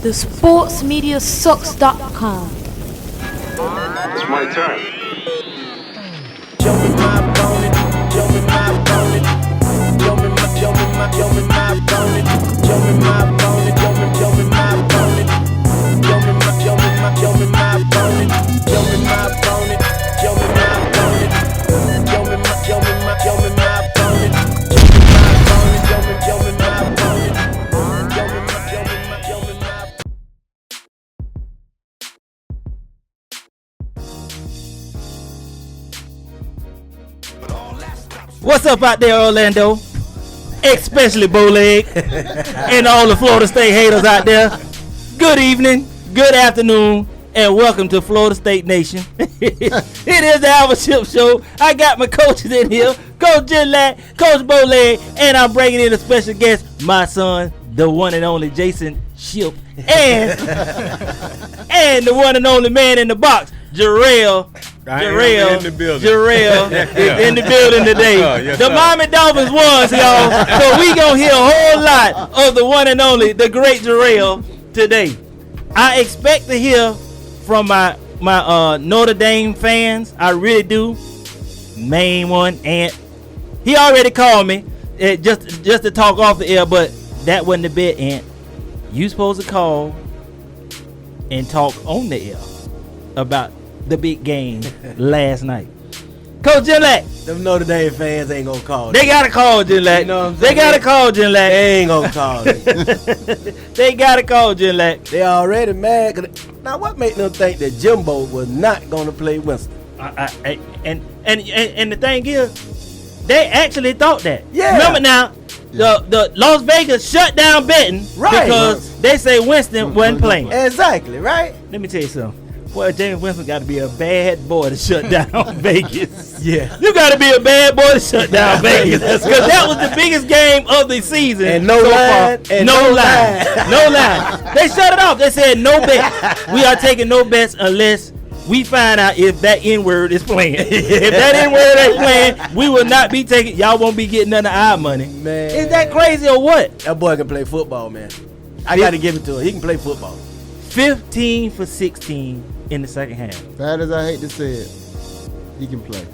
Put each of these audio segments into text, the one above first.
thesportsmediasucks.com. It's my turn. Show me my bonnet, show me my bonnet, show me my bonnet, show me my bonnet, show me my bonnet, show me my bonnet, show me my bonnet, show me my bonnet, show me my bonnet, show me my bonnet, show me my bonnet, show me my bonnet, show me my bonnet. What's up out there, Orlando? Especially Bowleg and all the Florida State haters out there. Good evening, good afternoon, and welcome to Florida State Nation. It is the Alvin Shipp Show. I got my coaches in here, Coach Ginlack, Coach Bowleg, and I'm bringing in a special guest, my son, the one and only Jason Shipp, and the one and only man in the box, Jarrell. Jarrell is in the building today. Yes, the Miami Dolphins won, y'all. So we gonna hear a whole lot of the one and only, the great Jarrell today. I expect to hear from my Notre Dame fans. I really do. Main one, Ant. He already called me just to talk off the air, but that wasn't the bit, Ant. You supposed to call and talk on the air about the big game last night. Coach Ginlack. Them Notre Dame fans ain't gonna call. They gotta call Ginlack. You know what I'm saying? They gotta call Ginlack. They ain't gonna call. They gotta call Ginlack. They already mad. Now what make them think that Jimbo was not gonna play Winston? And the thing is, they actually thought that. Yeah. Remember now, the Las Vegas shut down betting because they say Winston wasn't playing. Exactly, right? Let me tell you something. Boy, James Winston got to be a bad boy to shut down Vegas. Yeah. You got to be a bad boy to shut down Vegas. Because that was the biggest game of the season. And no line. No line. They shut it off. They said no bets. We are taking no bets unless we find out if that N-word is playing. If that N-word ain't playing, we will not be taking. Y'all won't be getting none of our money. Man. Is that crazy or what? That boy can play football, man. I got to give it to him. He can play football. 15 for 16 in the second half. Bad as I hate to say it, he can play.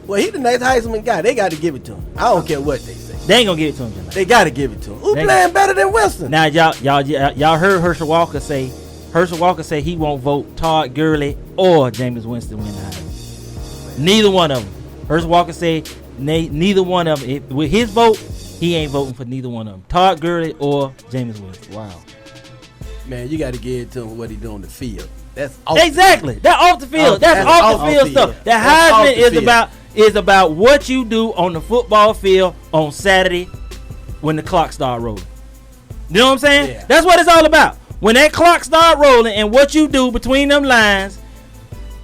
Well, he the next Heisman guy. They got to give it to him. I don't care what they say. They ain't gonna give it to him tonight. They got to give it to him. Who playing better than Winston? Now y'all heard Herschel Walker say he won't vote Todd Gurley or Jameis Winston win the Heisman. Neither one of them. Herschel Walker said neither one of them. With his vote, he ain't voting for neither one of them. Todd Gurley or Jameis Winston. Wow. Man, you got to give it to him what he do on the field. That's exactly. That's off the field. That's off the field stuff. The Heisman is about what you do on the football field on Saturday when the clock start rolling. You know what I'm saying? Yeah. That's what it's all about. When that clock start rolling and what you do between them lines,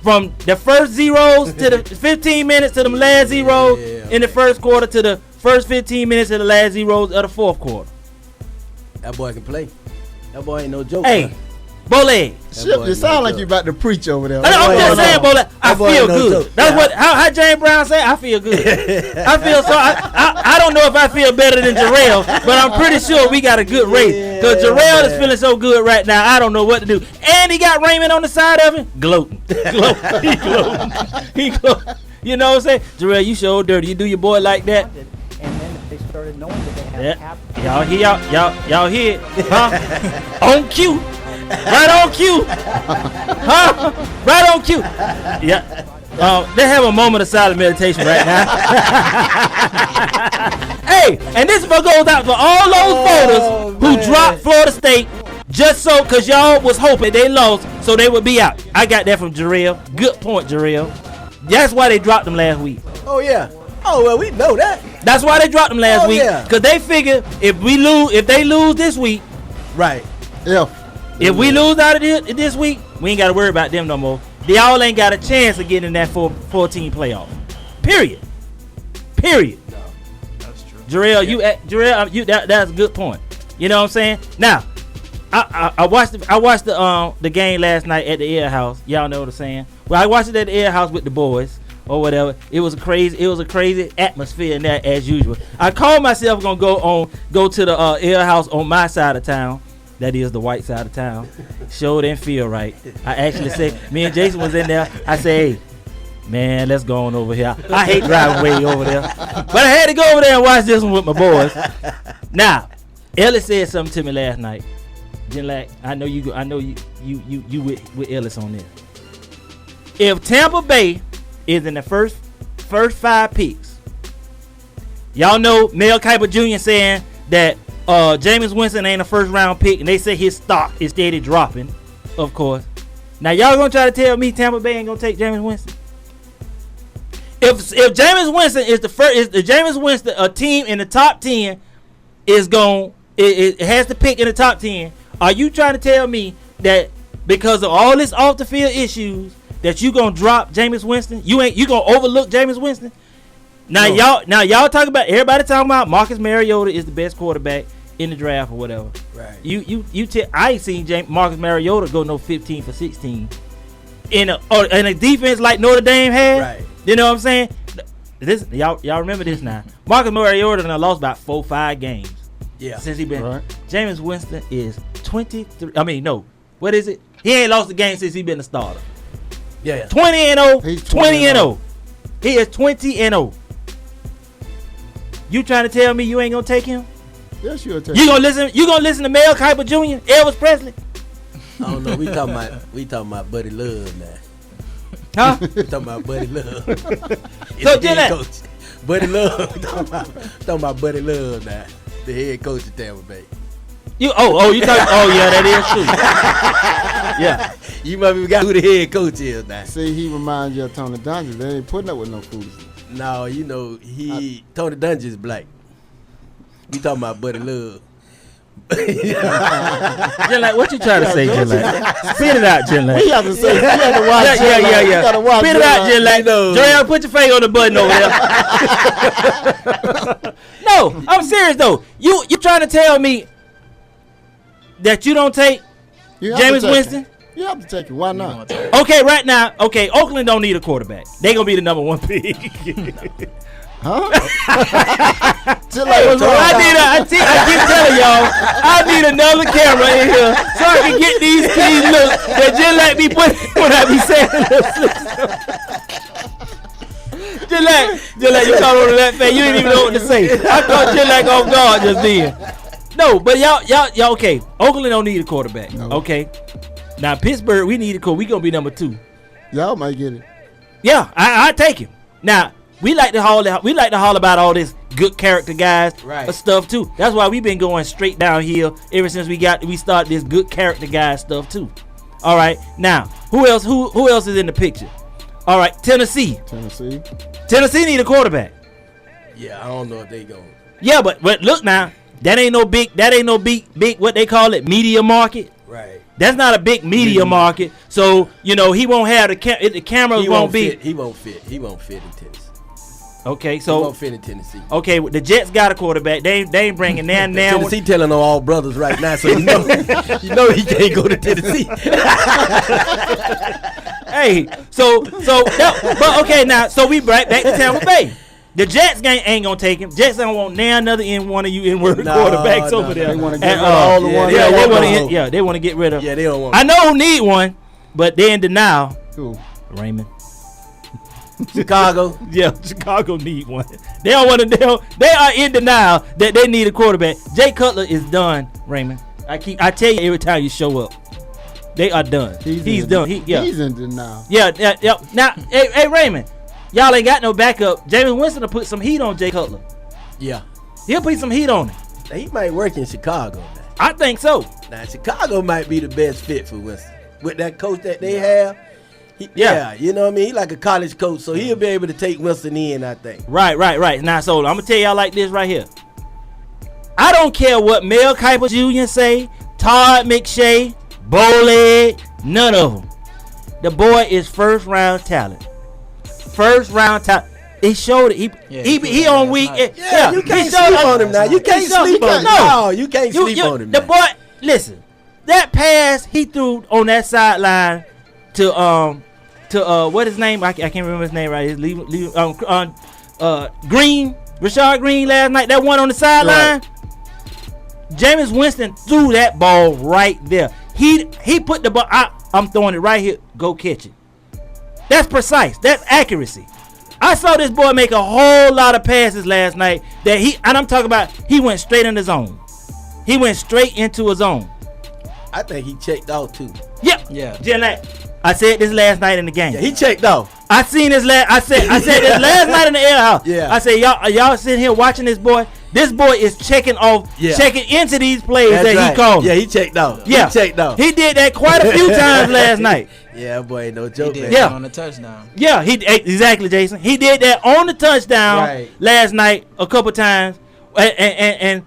from the first zeros to the 15 minutes to them last zeros in the first quarter to the first 15 minutes to the last zeros of the fourth quarter. That boy can play. That boy ain't no joke. Hey, Bowleg. Ship, you sound like you about to preach over there. I'm just saying, Bowleg. I feel good. That's what how James Brown say. I feel good. I feel so. I don't know if I feel better than Jarrell, but I'm pretty sure we got a good race. Because Jarrell is feeling so good right now. I don't know what to do. And he got Raymond on the side of him, gloating. He gloating. You know what I'm saying? Jarrell, you so dirty. You do your boy like that. And then they started knowing that they had cap. Y'all hear it, huh? On cue. Right on cue. Huh? Right on cue. Yeah. They have a moment of silent meditation right now. Hey, and this one goes out to all those voters who dropped Florida State just so because y'all was hoping they lost so they would be out. I got that from Jarrell. Good point, Jarrell. That's why they dropped them last week. Oh, yeah. Oh, well, we know that. That's why they dropped them last week. Because they figure if they lose this week. Right. If we lose out of this week, we ain't got to worry about them no more. Y'all ain't got a chance of getting in that 14 playoff. Period. No, that's true. Jarrell, that's a good point. You know what I'm saying? Now, I watched the game last night at the Air House. Y'all know what I'm saying? Well, I watched it at the Air House with the boys or whatever. It was a crazy atmosphere in there as usual. I called myself gonna go to the Air House on my side of town That is the white side of town. Sure didn't feel right. I actually said, me and Jason was in there. I said, hey, man, let's go on over here. I hate driving way over there. But I had to go over there and watch this one with my boys. Now, Ellis said something to me last night. Ginlack, I know you with Ellis on this. If Tampa Bay is in the first 5 picks, y'all know Mel Kiper Jr. saying that Jameis Winston ain't a first round pick, and they say his stock is steady dropping, of course. Now y'all gonna try to tell me Tampa Bay ain't gonna take Jameis Winston? If Jameis Winston is the first, is the Jameis Winston a team in the top 10 is it has to pick in the top 10? Are you trying to tell me that because of all this off the field issues that you gonna drop Jameis Winston? You gonna overlook Jameis Winston? Now y'all talking about, everybody talking about Marcus Mariota is the best quarterback in the draft or whatever. Right. I ain't seen Marcus Mariota go no 15 for 16 in a defense like Notre Dame had. Right. You know what I'm saying? This y'all remember this now. Marcus Mariota done lost about 4-5 games. Yeah. Since he been. Right. Jameis Winston is 23. I mean, no. What is it? He ain't lost a game since he been a starter. Yeah. 20-0. He's 20-0. He is 20-0. You trying to tell me you ain't gonna take him? Yes, you'll take him. You gonna listen to Mel Kiper Jr., Elvis Presley? I don't know. We talking about Buddy Love now. Huh? We talking about Buddy Love. So Ginlack. Buddy Love. talking about Buddy Love now. The head coach of Tampa Bay. You talking? Oh yeah, that is true. Yeah. You might be got who the head coach is now. See, he reminds you of Tony Dungy. They ain't putting up with no foolishness. No, you know Tony Dungy is black. We talking about Buddy Love. Ginlack, what you trying to say, Ginlack? Spit it out, Ginlack. We have to say, you have to watch. Yeah. Spit it out, Ginlack. Joel, put your finger on the button over there. No, I'm serious though. You trying to tell me that you don't take Jameis Winston? You have to take it. Why not? Okay, right now. Okay, Oakland don't need a quarterback. They gonna be the number 1 pick. Huh? I keep telling y'all, I need another camera in here so I can get these looks that Ginlack be putting when I be saying. Ginlack, you caught on to that face. You didn't even know what to say. I caught Ginlack off guard just then. No, but y'all okay. Oakland don't need a quarterback. No. Okay. Now Pittsburgh, we need a quarterback. We gonna be number 2. Y'all might get it. Yeah, I take him. Now we like to haul about all this good character guys stuff too. That's why we've been going straight downhill ever since we started this good character guy stuff too. All right, now who else is in the picture? All right, Tennessee need a quarterback. Yeah, I don't know if they go. Yeah, but look now, that ain't no big what they call it, media market. Right. That's not a big media market, so he won't have the cameras. He won't fit in Tennessee. Okay, so he won't fit in Tennessee. Okay, the Jets got a quarterback. They ain't bringing now. Tennessee telling on all brothers right now, so you know he can't go to Tennessee. Hey, but okay now, so we back to Tampa Bay. The Jets ain't gonna take him. Jets don't want another one of you N-word quarterbacks over there. They want to get rid of all the ones. They want to get rid of. Yeah, they don't want. I know who need one, but they in denial. Who? Raymond. Chicago. Yeah, Chicago need one. They don't want to. They are in denial that they need a quarterback. Jay Cutler is done, Raymond. I tell you every time you show up, they are done. He's done. He's in denial. Yeah. Now, hey, Raymond, y'all ain't got no backup. Jameis Winston will put some heat on Jay Cutler. Yeah, he'll put some heat on him. He might work in Chicago now. I think so. Now Chicago might be the best fit for Winston with that coach that they have. You know what I mean? He like a college coach, so he'll be able to take Winston in, I think. Right. Now, so I'm gonna tell y'all like this right here. I don't care what Mel Kiper Jr. say, Todd McShay, Bowleg, none of them. The boy is first round talent. He showed it. He on week. Yeah, you can't sleep on him now. You can't sleep on him. No, you can't sleep on him. The boy, listen, that pass he threw on that sideline to what his name? I can't remember his name right. Green, Rashad Green last night. That one on the sideline. Jameis Winston threw that ball right there. He put the ball. I'm throwing it right here. Go catch it. That's precise. That's accuracy. I saw this boy make a whole lot of passes last night that I'm talking about, he went straight in the zone. He went straight into a zone. I think he checked out too. Yep. Yeah. Ginlack. I said this last night in the game. Yeah, he checked out. I seen this I said this last night in the air house. Yeah. I said y'all sitting here watching this boy. This boy is checking into these plays that right. he called. Yeah, he checked out. Yeah. He checked out. He did that quite a few times last night. Yeah, boy, no He joke, did man. that Yeah. on the touchdown. Yeah, exactly, Jason. He did that on the touchdown Right. last night a couple times, and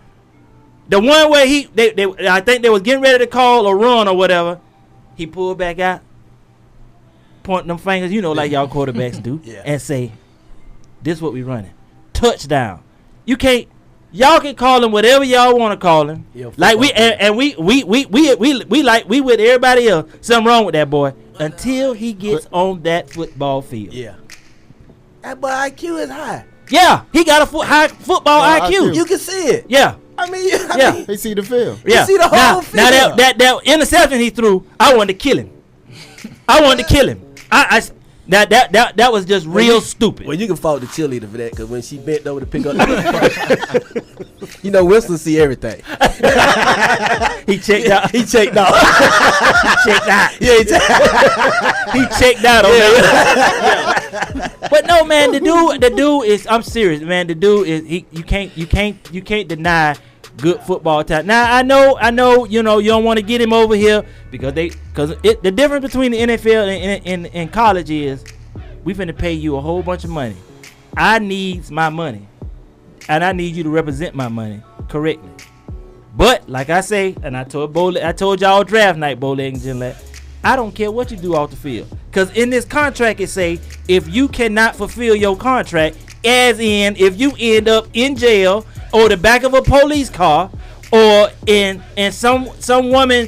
the one where I think they was getting ready to call a run or whatever, he pulled back out, pointing them fingers, like y'all quarterbacks do, Yeah. and say, "This what we running, touchdown." Y'all can call him whatever y'all want to call him. Yeah, Like we football and we with everybody else. Something wrong with that boy until he gets on that football field. Yeah. That boy IQ is high. Yeah, he got a high football IQ. You can see it. Yeah, I mean, Yeah. He see the field. yeah. see the whole field. Now that interception he threw, I wanted to kill him. That was just real stupid. Well, you can fault the cheerleader for that, because when she bent over to pick up Winston see everything. He checked out. He checked out. checked out. Yeah, He checked out on that. But no, man, the dude is. I'm serious, man. The dude is. You can't deny good football talent. Now I know. You don't want to get him over here because the difference between the NFL and college is we finna pay you a whole bunch of money. I needs my money, and I need you to represent my money correctly. But like I say, and I told y'all draft night, Bowleg and Ginlack, I don't care what you do off the field, because in this contract it say if you cannot fulfill your contract, as in if you end up in jail or the back of a police car or in some woman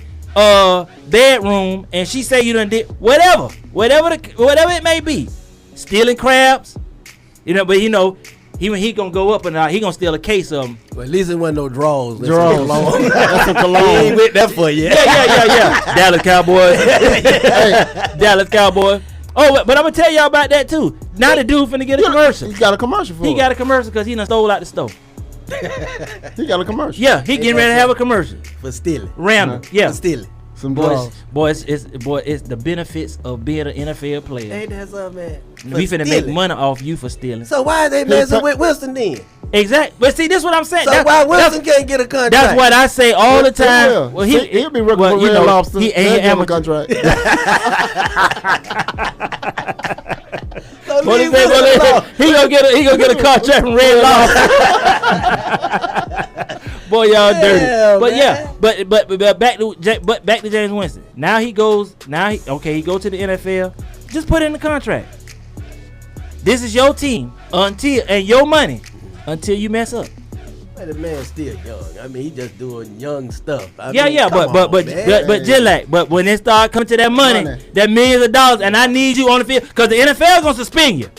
bedroom and she say you done did whatever it may be, stealing crabs, but he gonna go up and he gonna steal a case of them. Well, at least it wasn't no draws. Draws. That's some He cologne. ain't with that for you. Yeah. Dallas Cowboys. Dallas Cowboys. Oh, but I'm gonna tell y'all about that too. Now the dude finna get a commercial. He got a commercial for He it. got a commercial because he done stole out the store. He got a commercial. Yeah, he getting ready to have a commercial. For stealing. Random. Yeah. For stealing. Some draws. Boys, it's the benefits of being an NFL player. Ain't that something, man? We finna make money off you for stealing. So why are they messing with Winston then? Exactly. But see, this is what I'm saying. So why Winston can't get a contract? That's what I say all the time. Well, Well, he'll be working for Red Lobster. He They'll ain't give him a amateur. contract. So What leave he say, Winston alone. he gonna get a contract from Red Lobster. Boy, y'all dirty. Yeah, But man. yeah, but back to James Winston. Now he goes to the NFL. Just put in the contract. This is your team and your money until you mess up. Man, the man's still young. I mean, he just doing young stuff. I Yeah, mean, yeah, come but on, man. Ginlack, but when it start coming to that money, that millions of dollars, and I need you on the field, because the NFL gonna suspend you.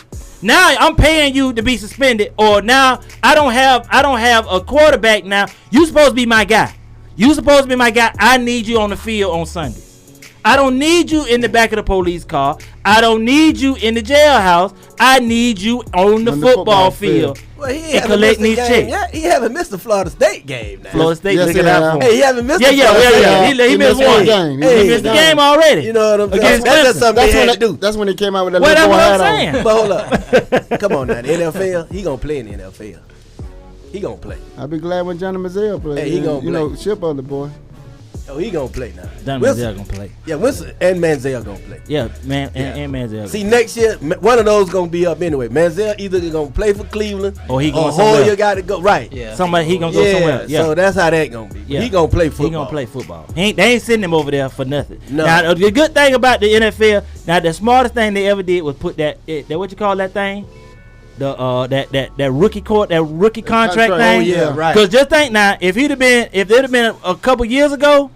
Now I'm paying you to be suspended, or now I don't have a quarterback. Now you supposed to be my guy. I need you on the field on Sunday. I don't need you in the back of the police car. I don't need you in the jailhouse. I need you on the football field. Well, he and haven't collect missed a these game. checks. Yeah, he haven't missed the Florida State game now. Florida State Yes, looking he out have. for him. Hey, he haven't missed the Yeah. Florida State game. He missed one. game. Hey, He missed the game already. You know what I'm saying? Against That's just Clemson. something they had to do. That's when he came out with that Well, little that's boy what hat I'm on. saying. But hold up. Come on now. The NFL, he gonna play in the NFL. He gonna play. I'll be glad when Johnny Manziel plays. Hey, he gonna you know, play. Ship on the boy. Oh, he gonna play now. Don Winston- Manziel gonna play. Yeah, Winston and Manziel gonna play. Yeah, man, Yeah. and Manziel. See, next year, one of those gonna be up anyway. Manziel either gonna play for Cleveland Or he going somewhere Hoyer else. got to go. Right. Yeah. Somebody he gonna go somewhere. Yeah. So that's how that gonna be. Yeah. He gonna play football. He gonna play football. They ain't sending him over there for nothing. No. Now the good thing about the NFL, now the smartest thing they ever did was put that what you call that thing, the that rookie contract contract. thing. Oh, yeah, right. Because just think now, if there'd have been a couple years ago,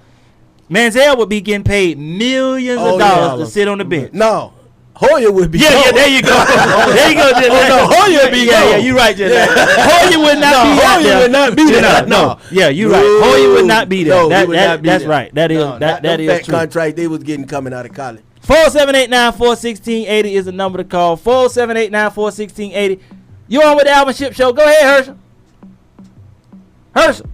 Manziel would be getting paid millions of dollars to sit on the bench. No. Hoyer would be. Yeah, there you go. There you go, Ginlack. No, Hoyer would be. Yeah, you're right, Ginlack. Hoyer would not be out there. Hoyer would not be there. No. Yeah, you're right. Hoyer would not be there. No, he would not be that's there. right. That is that is that true. contract they was getting coming out of college. 478941680 is the number to call. 478941680. You on with the Alvin Shipp Show? Go ahead, Herschel.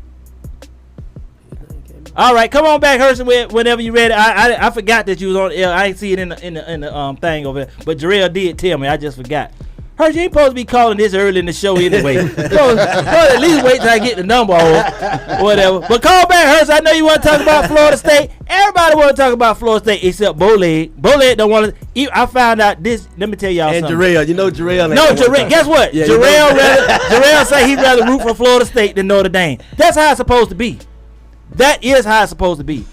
All right, come on back, Herschel. Whenever you ready. I forgot that you was on. I ain't see it in the thing over there, but Jarrell did tell me. I just forgot. Herschel, you ain't supposed to be calling this early in the show anyway. so at least wait till I get the number or whatever. But call back, Herschel. I know you want to talk about Florida State. Everybody want to talk about Florida State except Bowleg. Bowleg don't want to. I found out this. Let me tell y'all And something. Jarrell, you know Jarrell. No, Jarrell. Guess what? Yeah, Jarrell say he'd rather root for Florida State than Notre Dame. That's how it's supposed to be. That is how it's supposed to be.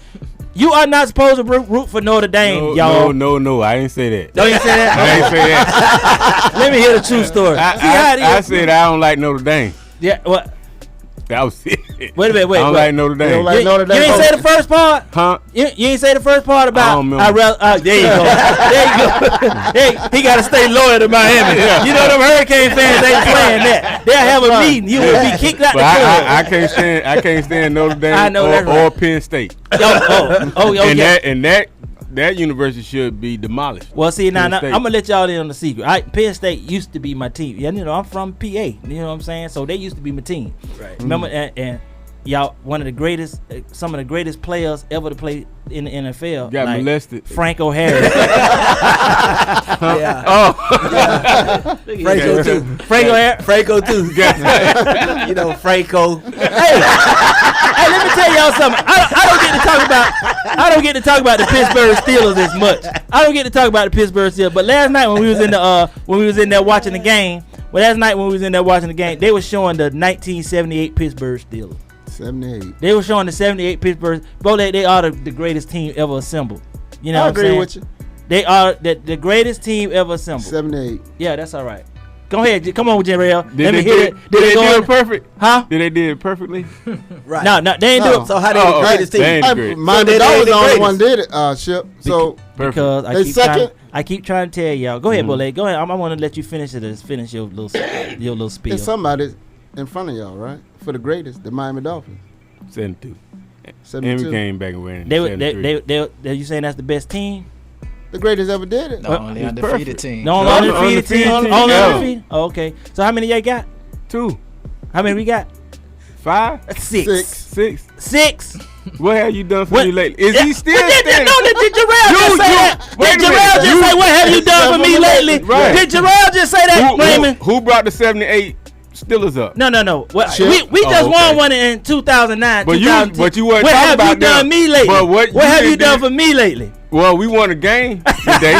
You are not supposed to root for Notre Dame, y'all. No, I ain't say that. Don't you say that? I ain't say that. Let me hear the true story. I said I don't like Notre Dame. Yeah, what? That was it. Wait a minute, I don't like Notre Dame. You don't like Notre Dame? You ain't say the first part? Huh? You ain't say the first part about. I don't remember. There you go. There you go. He got to stay loyal to Miami. Yeah. You know them Hurricane fans ain't playing that. They'll have a meeting. You will be kicked out the But club. I can't stand Notre Dame I know that's or right. Penn State. And That university should be demolished. well, see, now Penn I'm State. gonna let y'all in on the secret. Penn State used to be my team. Yeah, you know, I'm from PA. You know what I'm saying? So they used to be my team. Right. Remember, and y'all, some of the greatest players ever to play in the NFL. Got like molested. Franco Harris. Yeah. Oh, Franco too. Franco Harris. Franco too. You know Franco. Hey, let me tell y'all something. I don't get to talk about the Pittsburgh Steelers as much. I don't get to talk about the Pittsburgh Steelers. But last night when we was in there watching the game, they were showing the 1978 Pittsburgh Steelers. 78. They were showing the 78 Pittsburgh. They are the greatest team ever assembled. You know I what I'm agree saying? with you. They are the greatest team ever assembled. 78. Yeah, that's all right. Go ahead. Come on, Jarrell. Did Let me they hear it. do go it perfect? Huh? Did they do it perfectly? Right. No, they ain't do No. it. So how they the greatest they team? ain't great. Miami they Dolphins the the only greatest. one did it, Ship. So Perfect. Because They I keep trying to tell y'all. Go ahead, Bole. Go ahead. I want to let you finish your little spiel. there's somebody in front of y'all, right? For the greatest, the Miami Dolphins. 72. 72. And we came back and win. They you saying that's the best team? The greatest ever did it. The only it's undefeated perfect. team. No, No, undefeated team. undefeated. Only Yeah. undefeated. Oh, okay. So how many y'all got? 2, How many we got? 5, 6. 6. 6. What have you done for What- me lately? Is Yeah, he still but standing? did Jarrell just say that? wait Did a minute. Jarrell just You- say, what have you done for me lately? Right. Did Jarrell just say that, Raymond? Who brought the 78 Steelers up? No. Well, Chip. we just Oh, won okay. one in 2009. But you 2010. wasn't What talking have you about done them. me lately? But what you have you did- done for me lately? Well, we won a game today.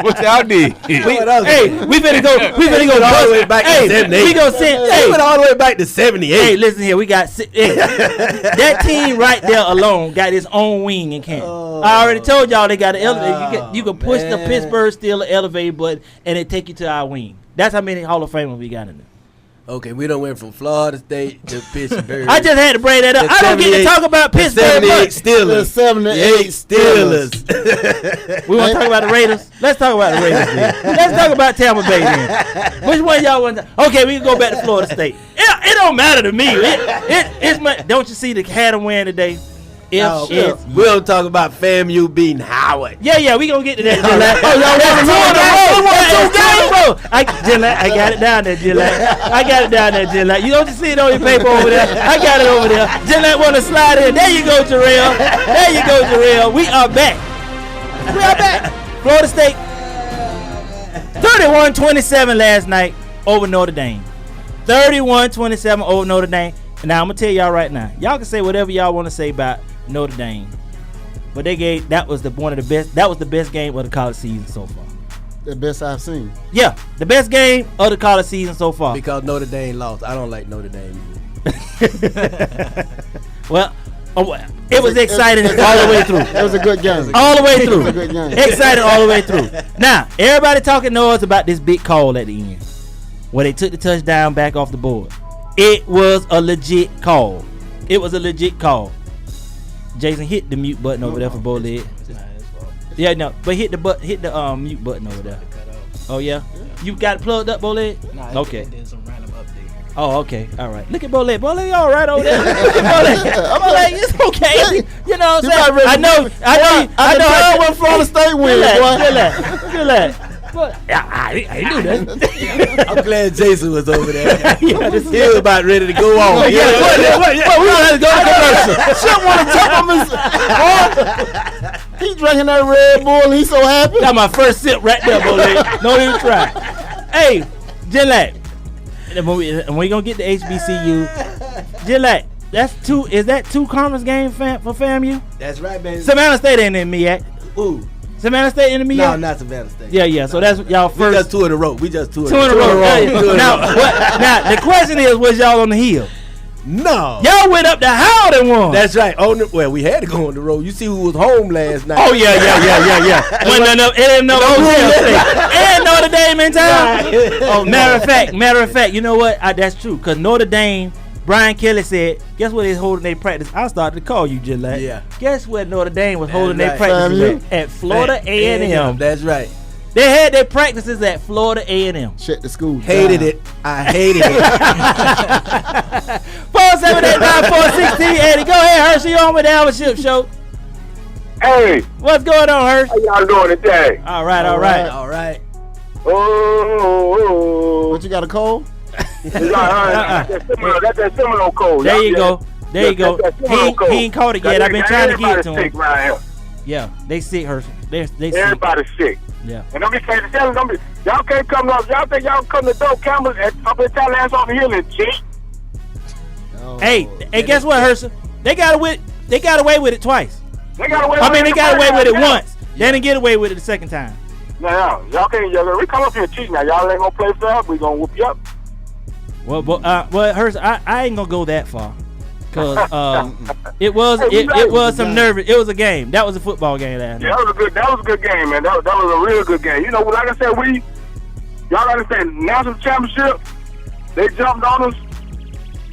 What y'all did? Hey, we finna go. We finna go all the way back to Hey, 78. we gonna send. They went all the way back to 78. Hey, listen here. We got that team right there alone got its own wing in camp. I already told y'all they got an elevator. You can push the man. Pittsburgh Steelers elevator button and it take you to our wing. That's how many Hall of Famers we got in there. Okay, we done went from Florida State to Pittsburgh. I just had to bring that up. The I don't get to 78 talk about the Pittsburgh 78 much. Steelers. The 78 Steelers. We want to talk about the Raiders. Let's talk about the Raiders. Then. Let's talk about Tampa Bay then. Which one y'all want? Okay, we can go back to Florida State. It don't matter to me. It's my. Don't you see the hat I'm wearing today? No, we don't talk about FAMU beating Howard. Yeah, we gonna get to that. Ginlack. I got it down there, Ginlack. You don't see it on your paper over there. I got it over there. Ginlack want to slide in. There you go, Jarrell. We are back. Florida State 31-27 last night over Notre Dame. 31-27 over Notre Dame. And now I'm gonna tell y'all right now. Y'all can say whatever y'all want to say about Notre Dame, but that was the best game of the college season so far. The best I've seen. Yeah, the best game of the college season so far. Because Notre Dame lost. I don't like Notre Dame. Well, it was exciting all the way through. It was a good game. All the way through. It was a good game. Excited all the way through. Now, everybody talking noise about this big call at the end, where they took the touchdown back off the board. It was a legit call. Jason hit the mute button over there for Bowleg. Yeah, no, but hit the mute button over there. Oh yeah, you got it plugged up, Bowleg? Nah, Okay. There's some random update. Oh, okay, all right. Look at Bowleg. Bowleg, all right over there. Bowleg, it's okay. You know what I'm saying? I know. I know. Florida State win, boy. Good. I knew that. I'm glad Jason was over there. He was about ready to go on. we want to go to commercial. Shit want to tell him he drinking that Red Bull. He's so happy. Got my first sip right there, Bowleg. Don't even try. Hey, Ginlack. And we gonna get the HBCU. Ginlack, is that two conference games for FAMU? That's right, baby. Savannah State ain't in me yet. Ooh. Savannah State in me No, yet? not Savannah State. Yeah. So that's y'all We first. just two in a row. We just two in Two in a row. Now the question is, was y'all on the hill? No. Y'all went up the Howard and won. That's right. Well, we had to go on the road. You see who was home last night. Oh yeah. When and Notre Dame in town. Oh, matter of fact, you know what? That's true. Cause Notre Dame, Brian Kelly said, guess what? They holding their practice. I started to call you, Ginlack. Yeah. Guess what? Notre Dame was holding That's their right. practices at Florida A&M. That's right. They had their practices at Florida A&M. Shut the school. Hated it. I hated it. 478941680. Go ahead, Hershey. You on with the Alvin Shipp show? Hey, What's going on, Hershey? how y'all doing today? All right. All right. Oh, What, you got a cold? that's that Seminole cold. There you go. There you go. That's that Seminole cold. He ain't caught it yet. I've been trying to get to Everybody's sick him. right here. Yeah, they sick, Hershey. They sick. Everybody's sick. Yeah. And don't be saying y'all can't come up. Y'all think y'all come to dope cameras up in Tallahassee off the hill and cheat? Oh, Hey, guess what, Hershey? They got away with it twice. They got away. They got away with it once. They didn't get away with it the second time. No, y'all can't. We come up here and cheat now. Y'all ain't gonna play fair. We gonna whoop you up. Well, Hershey, I ain't gonna go that far, cause it was some nervous. It was a game. That was a football game last night. Yeah, that was a good game, man. That was a real good game. You know, like I said, y'all understand, national championship, they jumped on us,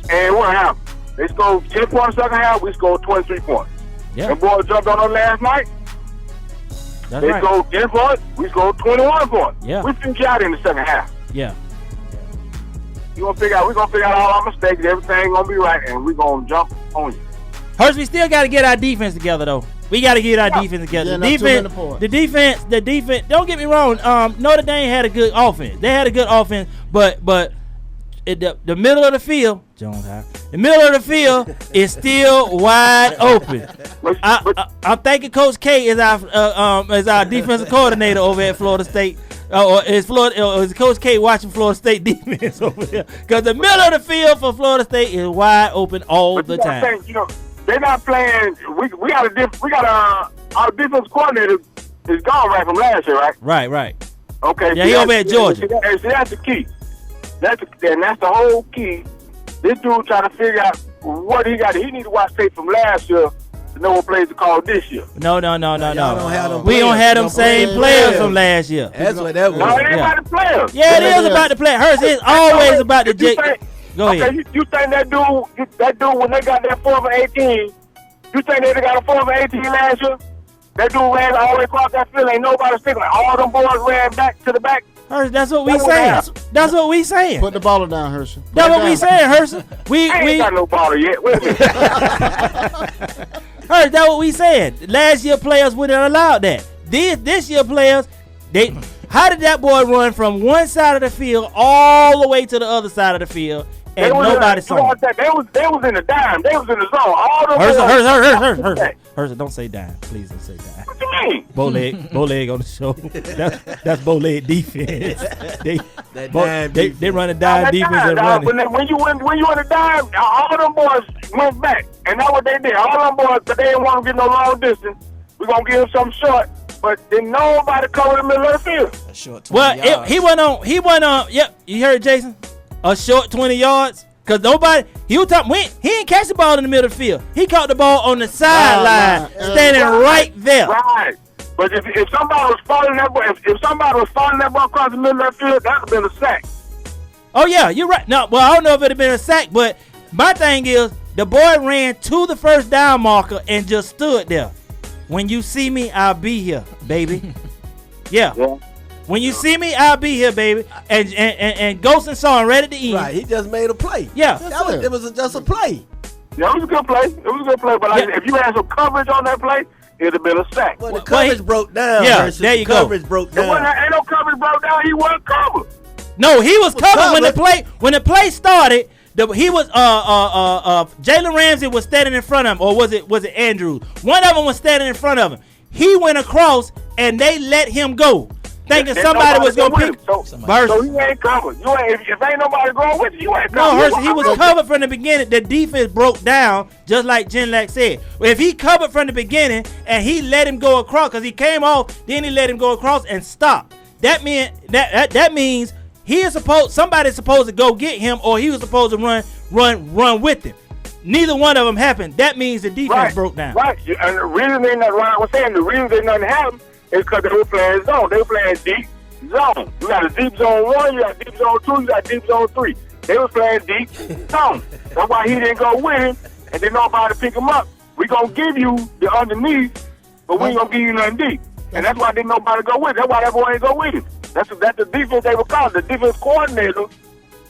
and what happened? They scored 10 points second half, we scored 23 points. Yeah, The boys jumped on us last night, that's they right. scored 10 points, we scored 21 points. Yeah. We finished out in the second half. Yeah. We're gonna figure out all our mistakes, everything gonna be right, and we're gonna jump on you. Hershey, we still got to get our defense together, though. We got to get our defense together. Yeah, The defense. Don't get me wrong. Notre Dame had a good offense. They had a good offense, but the middle of the field, the middle of the field is still wide open. I'm thinking Coach K is our defensive coordinator over at Florida State. Or is Coach K watching Florida State defense over there? Because the middle of the field for Florida State is wide open all the time. Think, they're not playing. We got our defense coordinator is gone right from last year, right? Right. Okay. Yeah, he over at Georgia. See, that's the key. That's the whole key. This dude trying to figure out what he got. He need to watch tape from last year to know what plays to call this year. No. Y'all don't have them We don't players. have them same players from last year. That's what that was. No, it ain't about the players. Yeah, it is about the play. Hers is always about the If you J. think- Go ahead. Okay, you think that dude when they got that 4 for 18, you think they got a 4 for 18 last year? That dude ran all the way across that field. Ain't nobody sticking. All them boys ran back to the back. Hers, that's what we That's what saying. happened. That's what we saying. Put the ball down, Hershey. That's what we saying, Hers. I ain't got no ball yet. Wait a minute. Hers, that's what we saying. Last year players wouldn't have allowed that. This year players, how did that boy run from one side of the field all the way to the other side of the field and nobody saw him? They was in the dime. They was in the zone. All them boys. Hers, don't say dime. Please don't say dime. What you mean? Bowleg on the show. That's Bowleg defense. They run a dime defense and run it. When you in the dime, all them boys went back, and that's what they did. All them boys, but they didn't want to get no long distance. We're gonna give them something short, but then nobody covered the middle of the field. A short 20 Well, yards. he went on. Yep, you heard Jason. A short 20 yards. Cause he ain't catch the ball in the middle of the field. He caught the ball on the sideline, standing right there. Right. But if somebody was falling that ball, if somebody was falling that ball across the middle of that field, that would have been a sack. Oh yeah, you're right. No, well I don't know if it'd have been a sack, but my thing is the boy ran to the first down marker and just stood there. When you see me, I'll be here, baby. Yeah. Yeah. When you see me, I'll be here, baby. And Ghost and Song right at the end. Right, he just made a play. Yeah. It was just a play. Yeah, it was a good play. It was a good play. But like, if you had some coverage on that play, it'd have been a sack. Well, the coverage broke down. Yeah, versus there you the go. coverage broke down. Ain't no coverage broke down. He wasn't covered. No, he was covered when the play started. Jalen Ramsey was standing in front of him, or was it Andrews? One of them was standing in front of him. He went across and they let him go, thinking somebody was gonna pick. So he ain't covered. If ain't nobody going with you ain't covered. No, Hershey, he was covered from the beginning. The defense broke down, just like Ginlack said. If he covered from the beginning and he let him go across, because he came off, then he let him go across and stop. That means somebody's supposed to go get him, or he was supposed to run with him. Neither one of them happened. That means the defense broke down. Right. And the reason they nothing happened is because they were playing zone. They were playing deep zone. You got a deep zone 1, you got deep zone 2, you got deep zone 3. They were playing deep zone. That's why he didn't go with him, and then nobody pick him up. We gonna give you the underneath, but we ain't gonna give you nothing deep. And that's why didn't nobody go with him. That's why that boy ain't go with him. That's the defense they were calling. The defense coordinator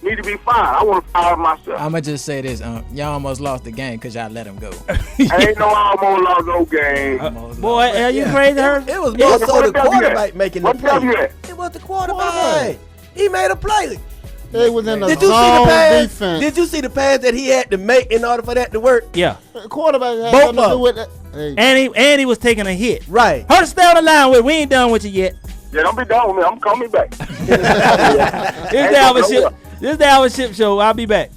need to be fired. I want to fire myself. I'ma just say this: y'all almost lost the game because y'all let him go. Ain't no almost lost no game. Boy, are you crazy, Herb? It was more so the quarterback making the What play. you at? It was the quarterback. He made a play. They was in the Did you see the zone pass? defense. Did you see the pass that he had to make in order for that to work? Yeah. Quarterback had Both nothing to of do with that. Hey. And he was taking a hit. Right. Herb, stay on the line with. We ain't done with you yet. Yeah, don't be done with me. I'm coming back. This is the Alvin Shipp Show. I'll be back.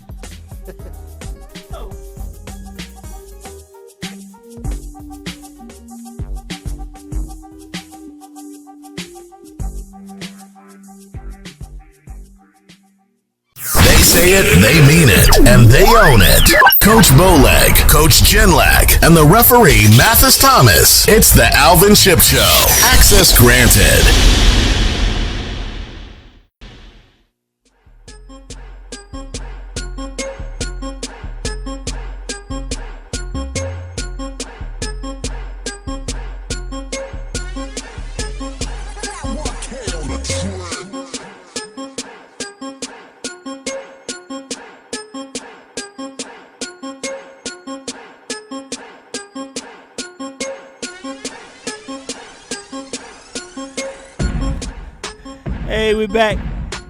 They say it, they mean it, and they own it. Coach Bowleg, Coach Ginlack, and the referee Mathis Thomas. It's the Alvin Shipp Show. Access granted. Hey, we back.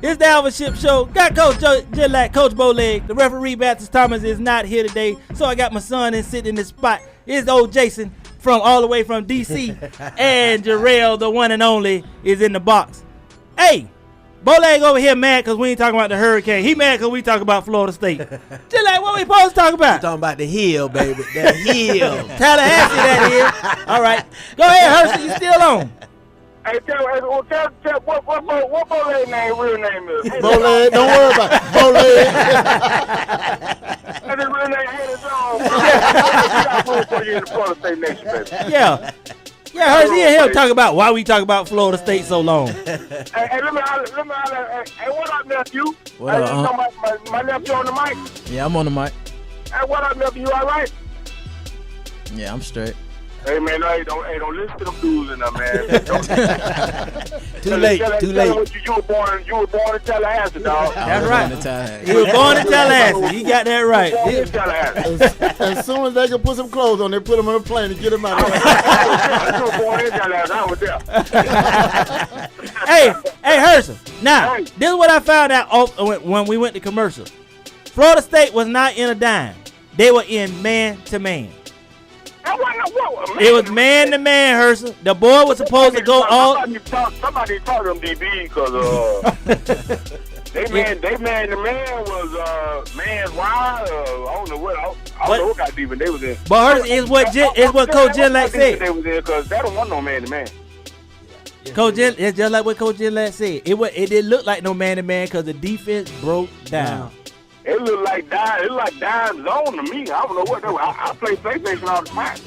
It's the Alvin Shipp Show. Got Coach Ginlack, Coach Bowleg. The referee, Mathis Thomas, is not here today, so I got my son in sitting in this spot. It's old Jason from all the way from D.C. and Jarrell, the one and only, is in the box. Hey, Bowleg over here mad because we ain't talking about the hurricane. He mad because we talk about Florida State. Ginlack, what we supposed to talk about? Talking about the hill, baby. The hill. Tallahassee, that is. All right. Go ahead, Hershey. You still on? Hey, tell what Bowleg's real name is. Bowleg, don't worry about it. Bowleg. His real name is on. For you in the Florida State Nation, baby. Yeah. Yeah, Hershey in here talk about why we talk about Florida State so long. Hey, let me hey, what up, nephew? What up, you talking about my nephew on the mic? Yeah, I'm on the mic. Hey, what up, nephew? You all right? Yeah, I'm straight. Hey, man, don't listen to them dudes in there, man. Too late. You were born in Tallahassee, dog. That's right. He was born in Tallahassee. He got that right. Born in Tallahassee. As soon as they can put some clothes on, they put them on a plane and get them out of there. You were born in Tallahassee. I was there. Hey, Herschel. Now, this is what I found out when we went to commercial. Florida State was not in a dime. They were in man-to-man. It was man-to-man, Herschel. The boy was supposed to go all... Somebody taught them DB because they man-to-man was man wide. I don't know what got deep, but they was in. But Herschel is what Coach Ginlack said. They was in because they don't want no man-to-man. Coach Ginlack, it's just like what Coach Ginlack said. It didn't look like no man-to-man because the defense broke down. It looked like dime zone to me. I don't know what that was. I play PlayStation all the time.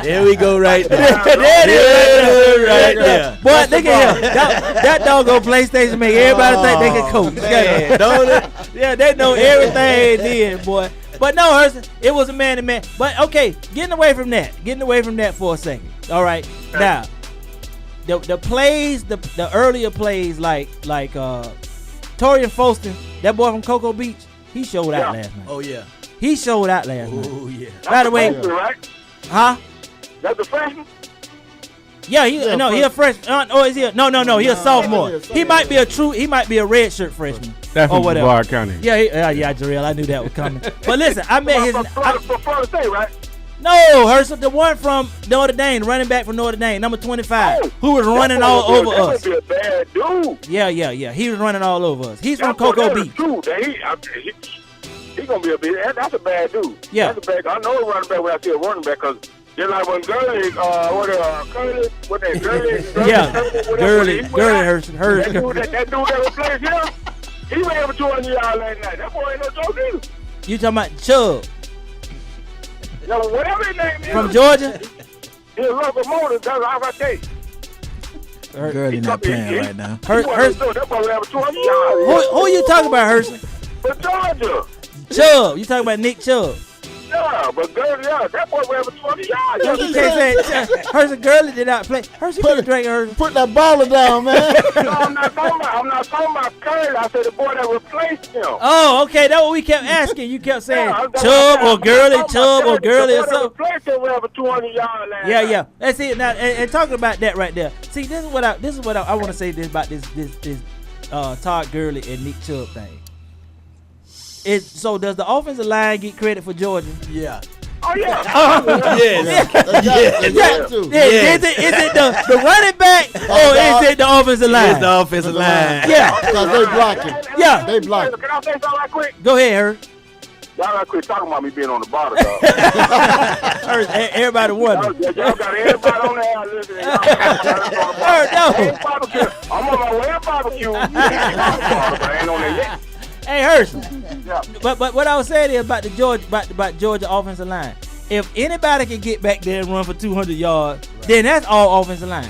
There we go right there. There it is right there. Boy, look at him. That doggone PlayStation make everybody think they can coach. Man, don't it? Yeah, they know everything they did, boy. But no, Hurst, it was a man-to-man. But okay, getting away from that for a second. All right, now the plays, the earlier plays like Torian Folston, that boy from Cocoa Beach, he showed out last night. Oh yeah, he showed out last night. Oh yeah. By the way, right? huh? That's the freshman. Yeah, he a freshman. Oh, is he? No, he a sophomore. He might be a redshirt freshman. That's or from whatever. Brevard County. Yeah, Jarrell, I knew that was coming. But listen, I met his. For Florida State, right? No, Herschel, the one from Notre Dame, running back from Notre Dame, number 25, who was running all over us. That would be a bad dude. Yeah. He was running all over us. He's from Cocoa Beach. He's gonna be a bad. That's a bad dude. Yeah. That's a bad. I know a running back when I see a running back because just like when Gurley, Gurley, Herschel. That dude that replaced him, he ran for 200 yards last night. That boy ain't no joke either. You talking about Chubb No, whatever his name is. from Georgia? He's a locomotive. That's all I say. Gurley not playing right now. Herschel. That boy ran for 200 yards. Who you talking about, Herschel? For Georgia. Chubb. You talking about Nick Chubb? Yeah, but Gurley, that boy ran for 200 yards. You can't say Herschel Gurley did not play. Herschel didn't drink Herschel. Put that baller down, man. No, I'm not talking about Curry. I said the boy that replaced him. Oh, okay. That's what we kept asking. You kept saying Chubb or Gurley or something. Replaced him ran for 200 yards last Yeah. night. That's it. Now, and talking about that right there. See, this is what I want to say about this Todd Gurley and Nick Chubb thing. So does the offensive line get credit for Georgia? Yeah. Oh yeah. Is it the running back or is it the offensive line? It's the offensive line. Yeah. Because they blocking. Yeah. They blocking. Can I say something right quick? Go ahead, Herb. Y'all gotta quit talking about me being on the bottom, dog. Everybody wondering. Y'all got everybody on there listening. I'm on my way to barbecue. I ain't on there yet. Hey, Herschel. Yeah. But what I was saying is about Georgia offensive line. If anybody can get back there and run for 200 yards, then that's all offensive line.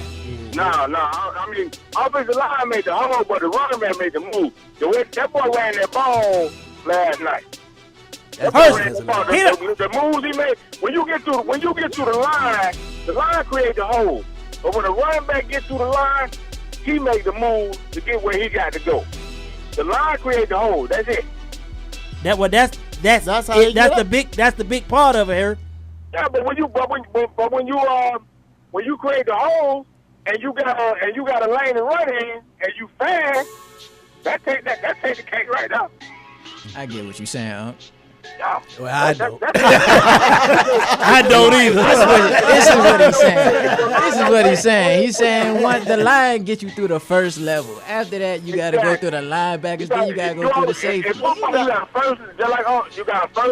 No. I mean, offensive line made the hole, but the running man made the move. That boy ran that ball last night. The moves he made. When you get to the line creates the hole. But when the running back gets to the line, he made the move to get where he got to go. The line creates the hole. That's it. That's the big part of it here. Yeah, but when you create the hole and you got a lane to run in and you fast, that take the cake right up. I get what you're saying, Unc. Yeah. Well, I don't. I don't either. This is what he's saying. This is what he's saying. He's saying once the line gets you through the first level. After that, you got to go through the linebackers. Then you got to go through the safety. You got first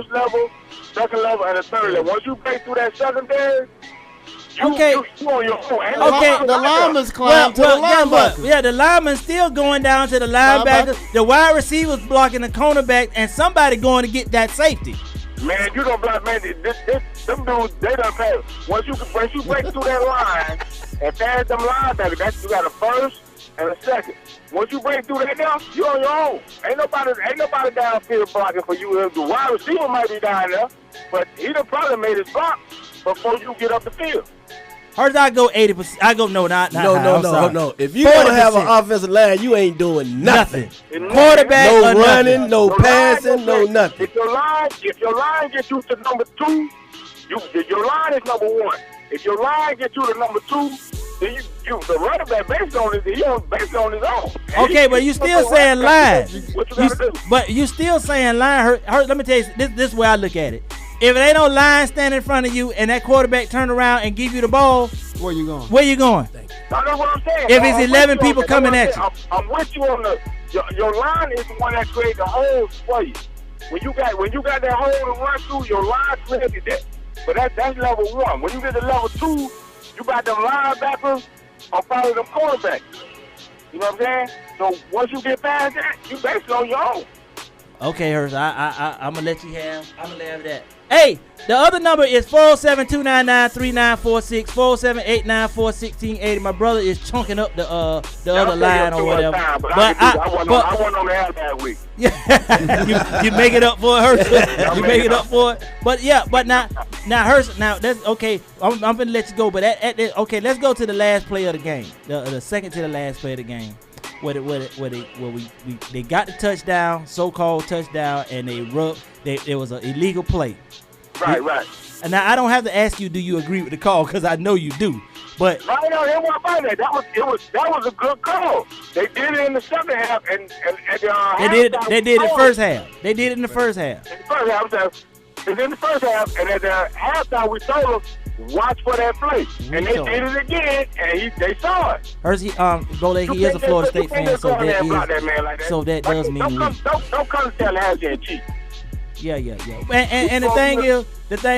level, second level, and a third level. Once you break through that secondary, you on your own. Okay, the linemen's climb to the linebackers. Yeah, the lineman's still going down to the linebackers. The wide receivers blocking the cornerback, and somebody going to get that safety. Man, you don't block, man. Them dudes, they done pass. Once you break through that line and pass them linebackers, you got a first and a second. Once you break through that now, you on your own. Ain't nobody downfield blocking for you. The wide receiver might be down there, but he done probably made his block before you get up the field. Hers, I go 80%. I go no. If you don't have an offensive line, you ain't doing nothing. Quarterback, no running, no passing, no nothing. If your line gets you to number 2, your line is number 1. If your line gets you to number 2, then the running back based on his own. Okay, but you still saying line. What you gotta do? But you still saying line. Let me tell you, this is where I look at it. If it ain't no line standing in front of you and that quarterback turn around and give you the ball, where you going? That's what I'm saying. If it's 11 people coming at you. I'm with you on your line is the one that creates the holes for you. When you got that hole to run through, your line created that. But that's level 1. When you get to level 2, you got them linebackers or probably them quarterbacks. You know what I'm saying? So once you get past that, you basically on your own. Okay, Hurst, I'm gonna let you have that. Hey, the other number is 407-299-3946, 407-894-1680. My brother is chunking up the other line or whatever. But I wasn't on the air that week. you make it up for her. You make it up for it. But now Hurst. Now that's okay. I'm gonna let you go. But okay, let's go to the last play of the game. The second to the last play of the game. Where they got the touchdown, so-called touchdown, and it was an illegal play. Right. And now I don't have to ask you, do you agree with the call? Because I know you do. But no, it wasn't about that. That was a good call. They did it in the second half, and they did it first half. They did it in the first half. In the first half, and at the halftime, we told them, watch for that play. And they did it again, and they saw it. Percy, Gurley, he is a Florida State fan, so that does mean don't come to Tallahassee and cheat. Yeah. And the thing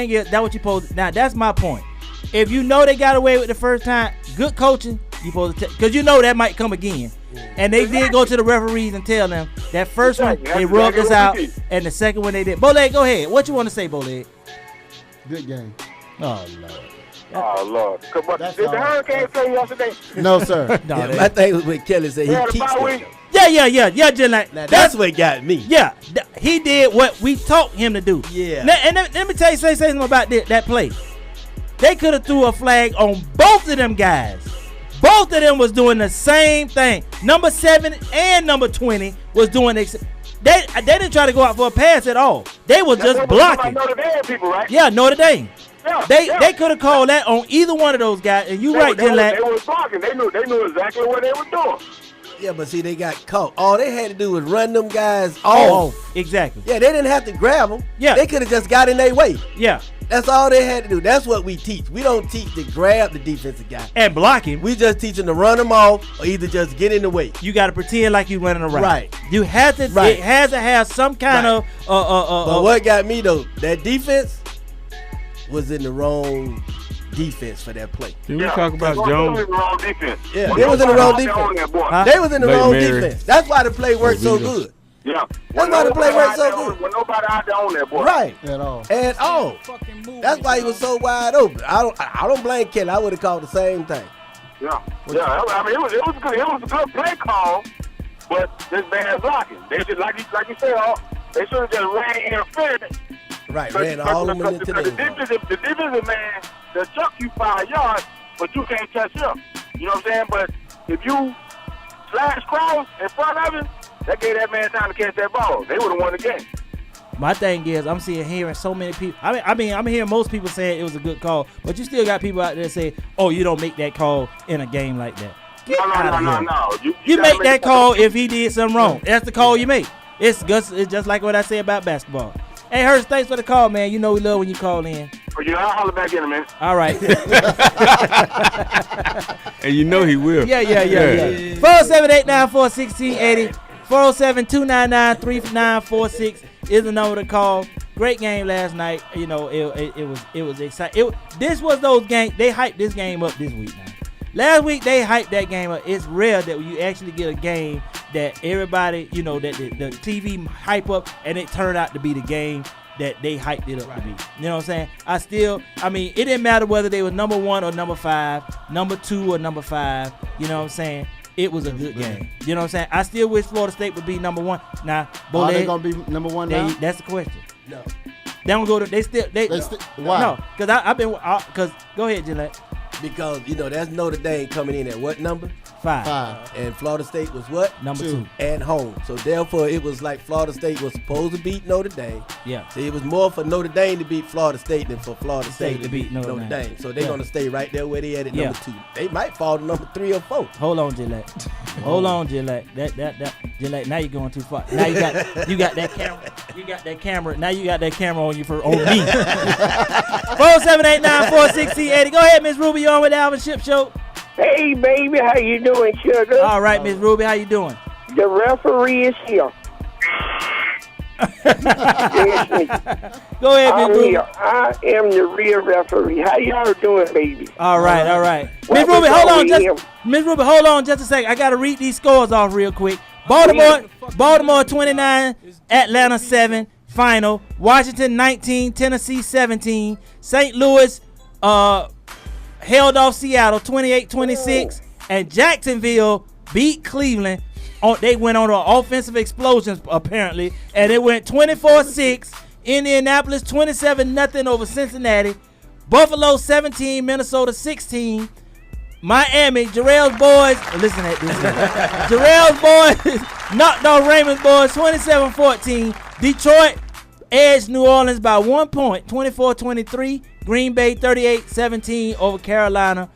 is, that's what you supposed. Now that's my point. If you know they got away with the first time, good coaching, you supposed to because you know that might come again. And they did go to the referees and tell them that first one they rubbed us out, and the second one they did. Bowleg, go ahead. What you want to say, Bowleg? Good game. Oh Lord. Oh Lord. Did the Hurricane play yesterday? No, sir. My thing was what Kelly said. He keeps it. Yeah, Ginlack. Now that's what got me. Yeah, he did what we taught him to do. Yeah. Now, and let me say something about that play. They could have threw a flag on both of them guys. Both of them was doing the same thing. Number 7 and number 20 was doing they didn't try to go out for a pass at all. They were just blocking. Notre Dame people, right? Yeah, Notre Dame. Yeah, they could have called that on either one of those guys. And you right, Ginlack. They were blocking. They knew exactly what they were doing. Yeah, but see, they got caught. All they had to do was run them guys off. Exactly. Yeah, they didn't have to grab them. Yeah. They could have just got in their way. Yeah. That's all they had to do. That's what we teach. We don't teach to grab the defensive guy. And block him. We just teach them to run them off or either just get in the way. You got to pretend like you're running around. Right. You have to. Right. It has to have some kind of. But what got me though, that defense was in the wrong defense for that play. Did we talk about Jones? They was in the wrong defense. Yeah, they was in the wrong defense. They was in the wrong defense. That's why the play worked so good. Yeah. That's why the play worked so good. When nobody out there on that boy. Right. At all. That's why he was so wide open. I don't blame Kelly. I would have called the same thing. Yeah. I mean, it was good. It was a good play call, but just bad blocking. They just like you said, they should have just ran interference. Right. Ran all of them into the defensive man, they'll chuck you 5 yards, but you can't catch him. You know what I'm saying? But if you slash cross in front of him, that gave that man time to catch that ball. They would have won the game. My thing is, I'm hearing so many people. I mean, I'm hearing most people saying it was a good call, but you still got people out there say, "Oh, you don't make that call in a game like that." No. You make that call if he did something wrong. That's the call you make. It's just like what I say about basketball. Hey, Hurst, thanks for the call, man. You know we love when you call in. Yeah, I'll holler back in a minute. All right. And you know he will. Yeah. 407-894-1680. 407-299-3946 is the number to call. Great game last night. You know, it was exciting. This was those games. They hyped this game up this week now. Last week they hyped that game up. It's rare that you actually get a game that everybody, you know, that the TV hype up and it turned out to be the game that they hyped it up to be. You know what I'm saying? I mean, it didn't matter whether they were number 1 or number 5, number 2 or number 5. You know what I'm saying? It was a good game. You know what I'm saying? I still wish Florida State would be number 1. Now, are they gonna be number 1 now? That's the question. No. They don't go to. Why? No, because I've been. Because go ahead, Gillette. Because, you know, that's Notre Dame coming in at what number? 5. And Florida State was what? Number 2. At home. So, therefore, it was like Florida State was supposed to beat Notre Dame. Yeah. So, it was more for Notre Dame to beat Florida State than for Florida State to beat Notre Dame. So, they're going to stay right there where they at number 2. They might fall to number 3 or 4. Hold on, Gillette. Hold on, Gillette. That Gillette, now you're going too far. Now you got that camera. You got that camera. Now you got that camera on me. 407-894-1680. Go ahead, Miss Ruby. You on with the Alvin Shipp Show? Hey, baby, how you doing, sugar? All right, Miss Ruby, how you doing? The referee is here. Go ahead, Miss Ruby. I am the real referee. How y'all doing, baby? All right. Miss Ruby, hold on just a second. I got to read these scores off real quick. Baltimore 29, Atlanta 7, final. Washington 19, Tennessee 17. St. Louis held off Seattle 28-26, and Jacksonville beat Cleveland. They went on an offensive explosion apparently, and it went 24-6. Indianapolis 27-0 over Cincinnati. Buffalo 17, Minnesota 16. Miami, Jarrell's boys, listen at this. Jarrell's boys knocked off Raymond's boys 27-14. Detroit edged New Orleans by 1 point, 24-23. Green Bay 38-17 over Carolina.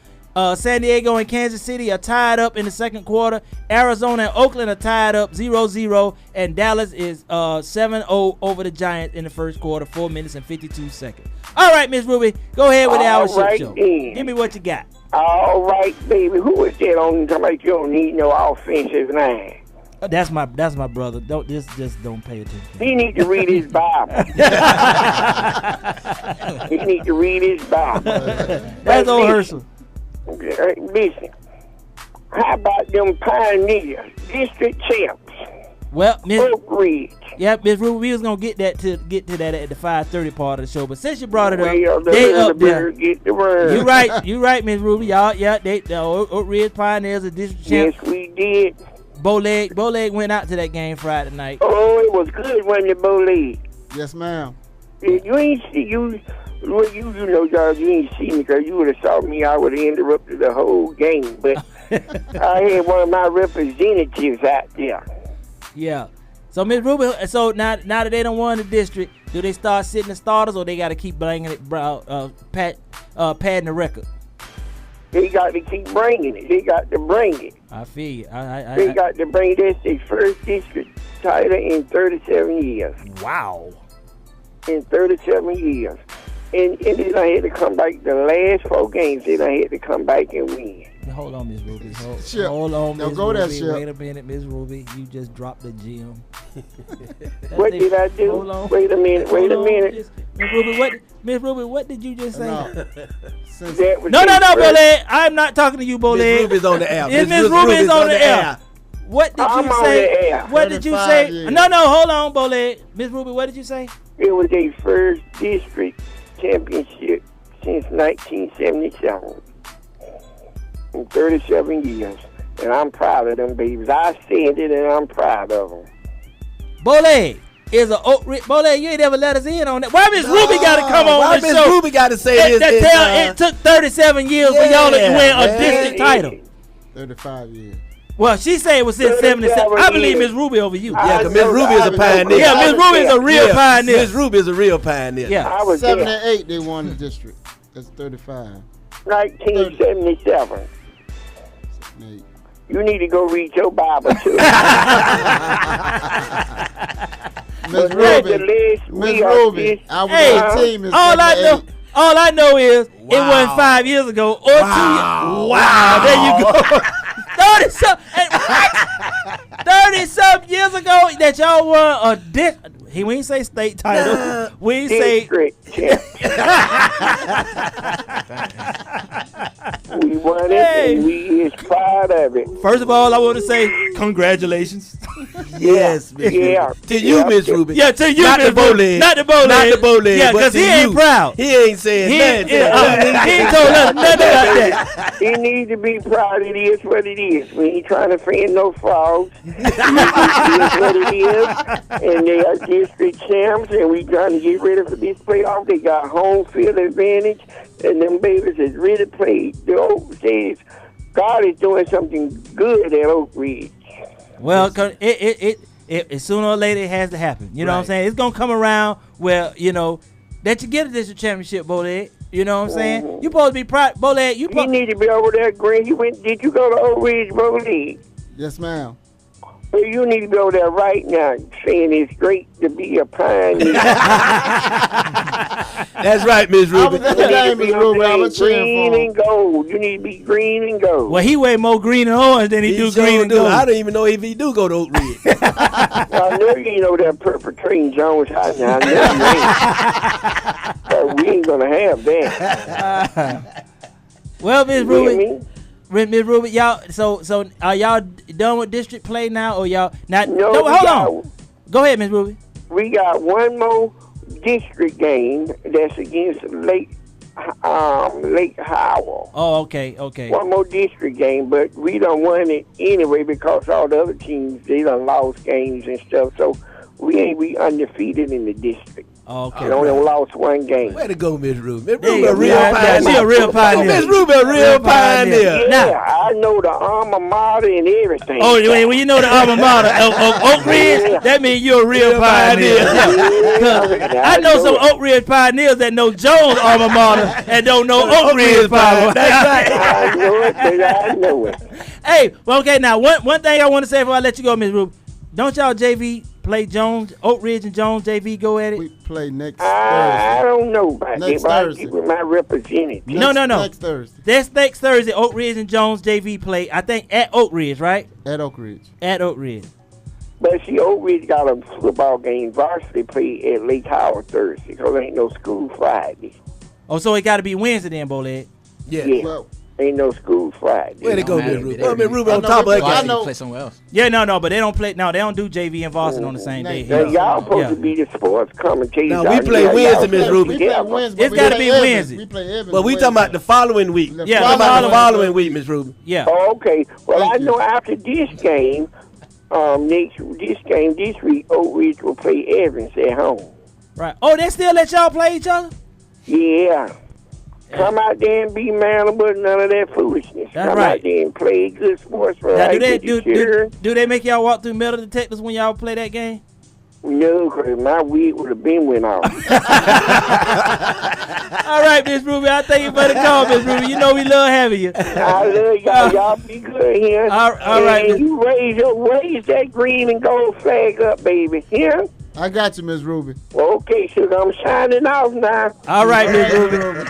San Diego and Kansas City are tied up in the second quarter. Arizona and Oakland are tied up 0-0. And Dallas is 7-0 over the Giants in the first quarter, 4 minutes and 52 seconds. All right, Miss Ruby, go ahead with the Alvin Shipp Show. Give me what you got. All right, baby. Who is that on somebody you don't need no offensive line? That's my brother. Don't just don't pay attention. He need to read his Bible. He need to read his Bible. That's old Herschel. Listen, how about them Pioneers, district champs? Well, Oak Ridge. Yeah, Miss Ruby, we was gonna get to that at the 5:30 part of the show, but since you brought it up, Well, they up there. Get the word. You right, Miss Ruby. Y'all, yeah, the Oak Ridge Pioneers are district champs. Yes, we did. Bowleg went out to that game Friday night. Oh, it was good, wasn't it, Bowleg? Yes, ma'am. You ain't see you. Well, you know, dog, you ain't see me because you would have saw me. I would have interrupted the whole game. But I had one of my representatives out there. Yeah. So Miss Ruby, so now that they done won the district, do they start sitting the starters or they got to keep bringing it, padding the record? They got to keep bringing it. They got to bring it. I feel you. They got to bring this their first district title in 37 years. Wow. In 37 years. And they done had to come back the last 4 games. They done had to come back and win. Hold on, Miss Ruby. Hold on, Miss go Ruby. there, Wait a minute, Miss Ruby. You just dropped the gem. What did I do? Hold on. Wait a minute. Miss Ruby, what did you just say? No. No, Bowleg. I'm not talking to you, Bowleg. Miss Ruby's on the air. Miss Ruby's on the air. What did you say? What did you say? Years. No, hold on, Bowleg. Miss Ruby, what did you say? It was their first district championship since 1977. In 37 years. And I'm proud of them babies. I said it and I'm proud of them. Bowleg is a Bowleg, you ain't ever let us in on that. Why Miss Ruby got to come on Why this show? Miss Ruby got to say this? It took 37 years for y'all to win a district title. 35 years. Well, she said it was since 77. I believe Miss Ruby over you. Yeah, because Miss Ruby is a pioneer. Yeah, Miss Ruby is a real pioneer. Miss Ruby is a real pioneer. Yeah. 78 they won the district. That's 35. 1977. 78. You need to go read your Bible too. Miss Ruby, I was on the team in all 78. I know is it wasn't 5 years ago or 2 years. Wow, there you go. 30-some years ago that y'all won a we ain't say state title. We say we won it and we is proud of it. First of all, I want to say congratulations. Yes, Miss Yeah. Ruby. To you, Miss Ruby. Yeah, to you, Not Miss the Bowleg. Not the Bowleg. Not the Bowleg. Yeah, because he ain't proud. He ain't saying nothing. He ain't told us nothing about that. He needs to be proud. It is what it is. We ain't trying to fan no frogs. It is what it is. And they are district champs, and we trying to get ready for this playoff. They got home field advantage, and them babies has really played. The Oak says God is doing something good at Oak Ridge. Well, it sooner or later it has to happen. You know what I'm saying? It's gonna come around where that you get a district championship, Bowleg. You know what I'm saying? You supposed to be proud, Bowleg. You need to be over there, Green. Did you go to Oak Ridge Bowleg? Yes, ma'am. Well, you need to go there right now, saying it's great to be a pioneer. That's right, Miss Ruby. Green and gold. You need to be green and gold. Well, he weigh more green and orange than he do green and gold. I don't even know if he do go to Oak Ridge. I know you ain't over there perpetrating Jones High now. I know you ain't. But we ain't gonna have that. Well, Miss Ruby. Miss Ruby, y'all. So are y'all done with district play now, or y'all not? No, hold on. Go ahead, Miss Ruby. we got one more district game that's against Lake Howell. Oh, okay. One more district game, but we done won it anyway because all the other teams, they done lost games and stuff. So we undefeated in the district. Okay. We only lost one game. Way to go, Miss Ruby. Miss There Ruby, you a go. real pioneer. She a real pioneer. Miss Ruby, a real pioneer. Yeah, I know the alma mater and everything. Oh, when you know the alma mater of Oak Ridge, that means you're a real pioneer. Yeah. I know some Oak Ridge pioneers that know Jones' alma mater and don't know Oak Ridge pioneer. I know it, but I know it. Hey, well, okay, now one thing I want to say before I let you go, Miss Ruby, don't y'all JV play Jones, Oak Ridge and Jones JV go at it? We play next I Thursday. don't know about Next that, but I Thursday. keep with my representative. No. Next Thursday. That's next Thursday. Oak Ridge and Jones JV play, I think, at Oak Ridge, right? At Oak Ridge. At Oak Ridge. But see, Oak Ridge got a football game varsity play at Lake Howard Thursday because there ain't no school Friday. Oh, so it got to be Wednesday then, Bolette. Yeah. Well, Ain't no school Friday. Way to go, matter. Miss Ruby. They- Well, Miss Ruby I on know top of they- her I game. know- Play somewhere else. Yeah, no, but they don't play. No, they don't do JV and varsity on the same day. Now, y'all supposed Yeah. to be the sports commentators. Now, we out play here. Wednesday, Y'all Miss play Ruby. we play together. Wednesday. It's we gotta play be Evans. Wednesday. We play Evans. But we talking about the following week. Yeah, Yeah, Talking about the following- following week, Miss Ruby. Yeah. Oh, okay. Well, Thank I you. know after this game, this week, Oak Ridge will play Evans at home. Right. Oh, they still let y'all play each other? Yeah. Come out there and be man, but none of that foolishness. That's Come right. out there and play good sports for Now, life. do they make y'all walk through metal detectors when y'all play that game? No, because my wig would have been went off. All right, Miss Ruby. I thank you for the call, Miss Ruby. You know we love having you. I love y'all. Y'all be good here. All right, And you raise that green and gold flag up, baby. Here? I got you, Miss Ruby. Okay, so I'm signing off now. All right, Miss Ruby.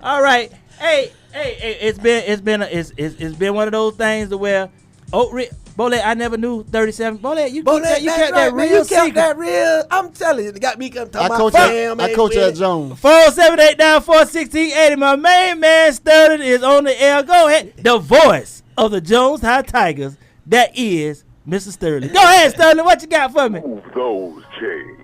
All right. Hey, it's been one of those things to where Bolette, I never knew 37. Bolette, you kept that real You kept secret. that real. I'm telling you, it got me talking I about coach fam. I coach at Jones. 478-416-80. My main man Sterling is on the air. Go ahead. The voice of the Jones High Tigers. That is Mr. Sterling. Go ahead, Sterling. What you got for me? Move those chains.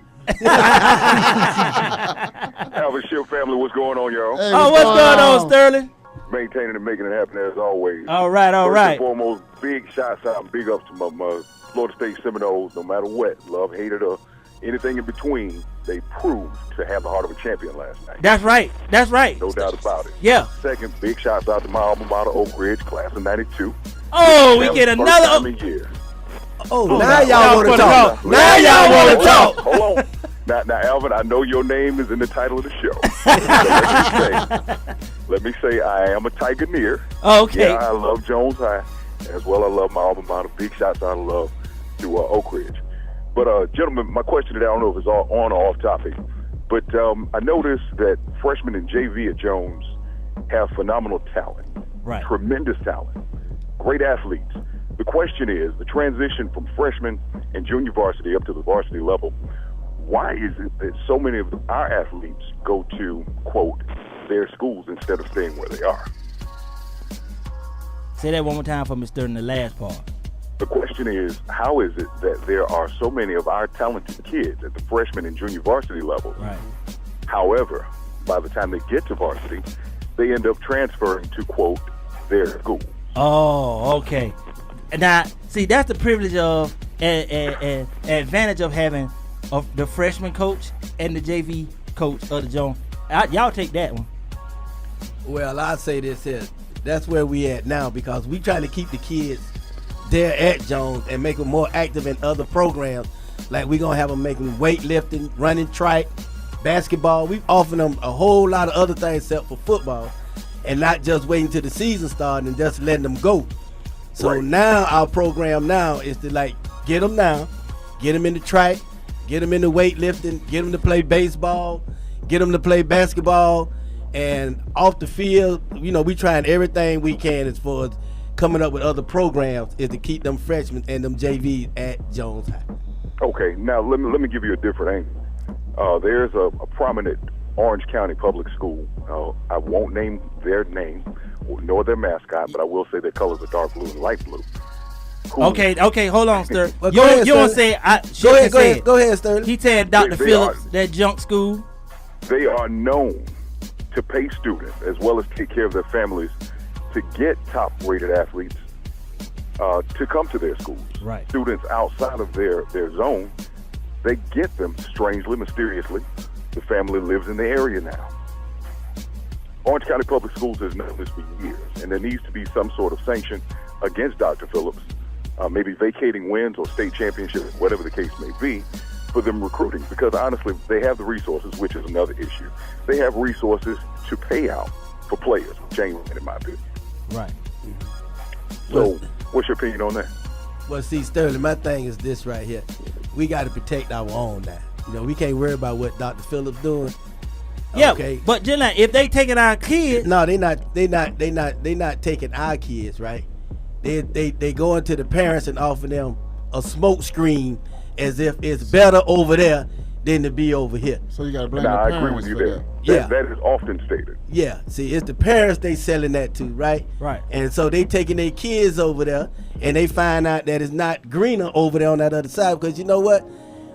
Alvin Shipp family, what's going on, y'all? Hey, Oh, what's going on, Sterling? Maintaining and making it happen as always. All right. First and foremost, big shots out and big ups to my Florida State Seminoles. No matter what, love, hated, or anything in between, they proved to have the heart of a champion last night. That's right. No doubt about it. Yeah. Second, big shots out to my alma mater, Oak Ridge, class of 92. Oh, we get First another. time in years. Oh, now y'all want to talk. Now Now y'all want to talk. Hold on. Now, Alvin, I know your name is in the title of the show. So let me say I am a Tiger-neer. Okay. Yeah, I love Jones High. As well, I love my alma mater. Big shots out of love to Oak Ridge. But, gentlemen, my question today, I don't know if it's on or off topic, but I noticed that freshmen in JV at Jones have phenomenal talent. Right. Tremendous talent. Great athletes. The question is, the transition from freshman and junior varsity up to the varsity level, why is it that so many of our athletes go to, quote, their schools instead of staying where they are? Say that one more time for me, Sterling, the last part. The question is, how is it that there are so many of our talented kids at the freshman and junior varsity level? Right. However, by the time they get to varsity, they end up transferring to, quote, their school. Oh, okay. Now, see, that's the privilege of and advantage of having the freshman coach and the JV coach of the Jones. Y'all take that one. Well, I say this here. That's where we at now because we trying to keep the kids there at Jones and make them more active in other programs. Like we gonna have them making weightlifting, running track, basketball. We've offered them a whole lot of other things except for football, and not just waiting till the season starts and just letting them go. So Right. now our program now is to like get them now, get them in the track, get them into weightlifting, get them to play baseball, get them to play basketball, and off the field, you know, we trying everything we can as far as coming up with other programs is to keep them freshmen and them JVs at Jones High. Okay, now let me give you a different angle. There's a prominent Orange County public school. I won't name their name nor their mascot, but I will say their colors are dark blue and light blue. Okay, hold on, Sterling. Well, you don't say Go ahead, Sterling. He said Dr. Phillips, that junk school. They are known to pay students as well as take care of their families to get top-rated athletes to come to their schools. Right. Students outside of their zone, they get them strangely, mysteriously. The family lives in the area now. Orange County Public Schools has known this for years, and there needs to be some sort of sanction against Dr. Phillips, maybe vacating wins or state championships, whatever the case may be, for them recruiting. Because honestly, they have the resources, which is another issue. They have resources to pay out for players, which ain't right in my opinion. Right. So, what's your opinion on that? Well, see, Sterling, my thing is this right here. We got to protect our own now. You know, we can't worry about what Dr. Phillips doing. Yeah, okay. But Ginlack, if they taking our kids, no, they not taking our kids, right? They go into the parents and offer them a smoke screen as if it's better over there than to be over here. So you got to blame the parents. I agree with you there. Yeah, that is often stated. Yeah, see, it's the parents they selling that to, right? Right. And so they taking their kids over there, and they find out that it's not greener over there on that other side. Because you know what?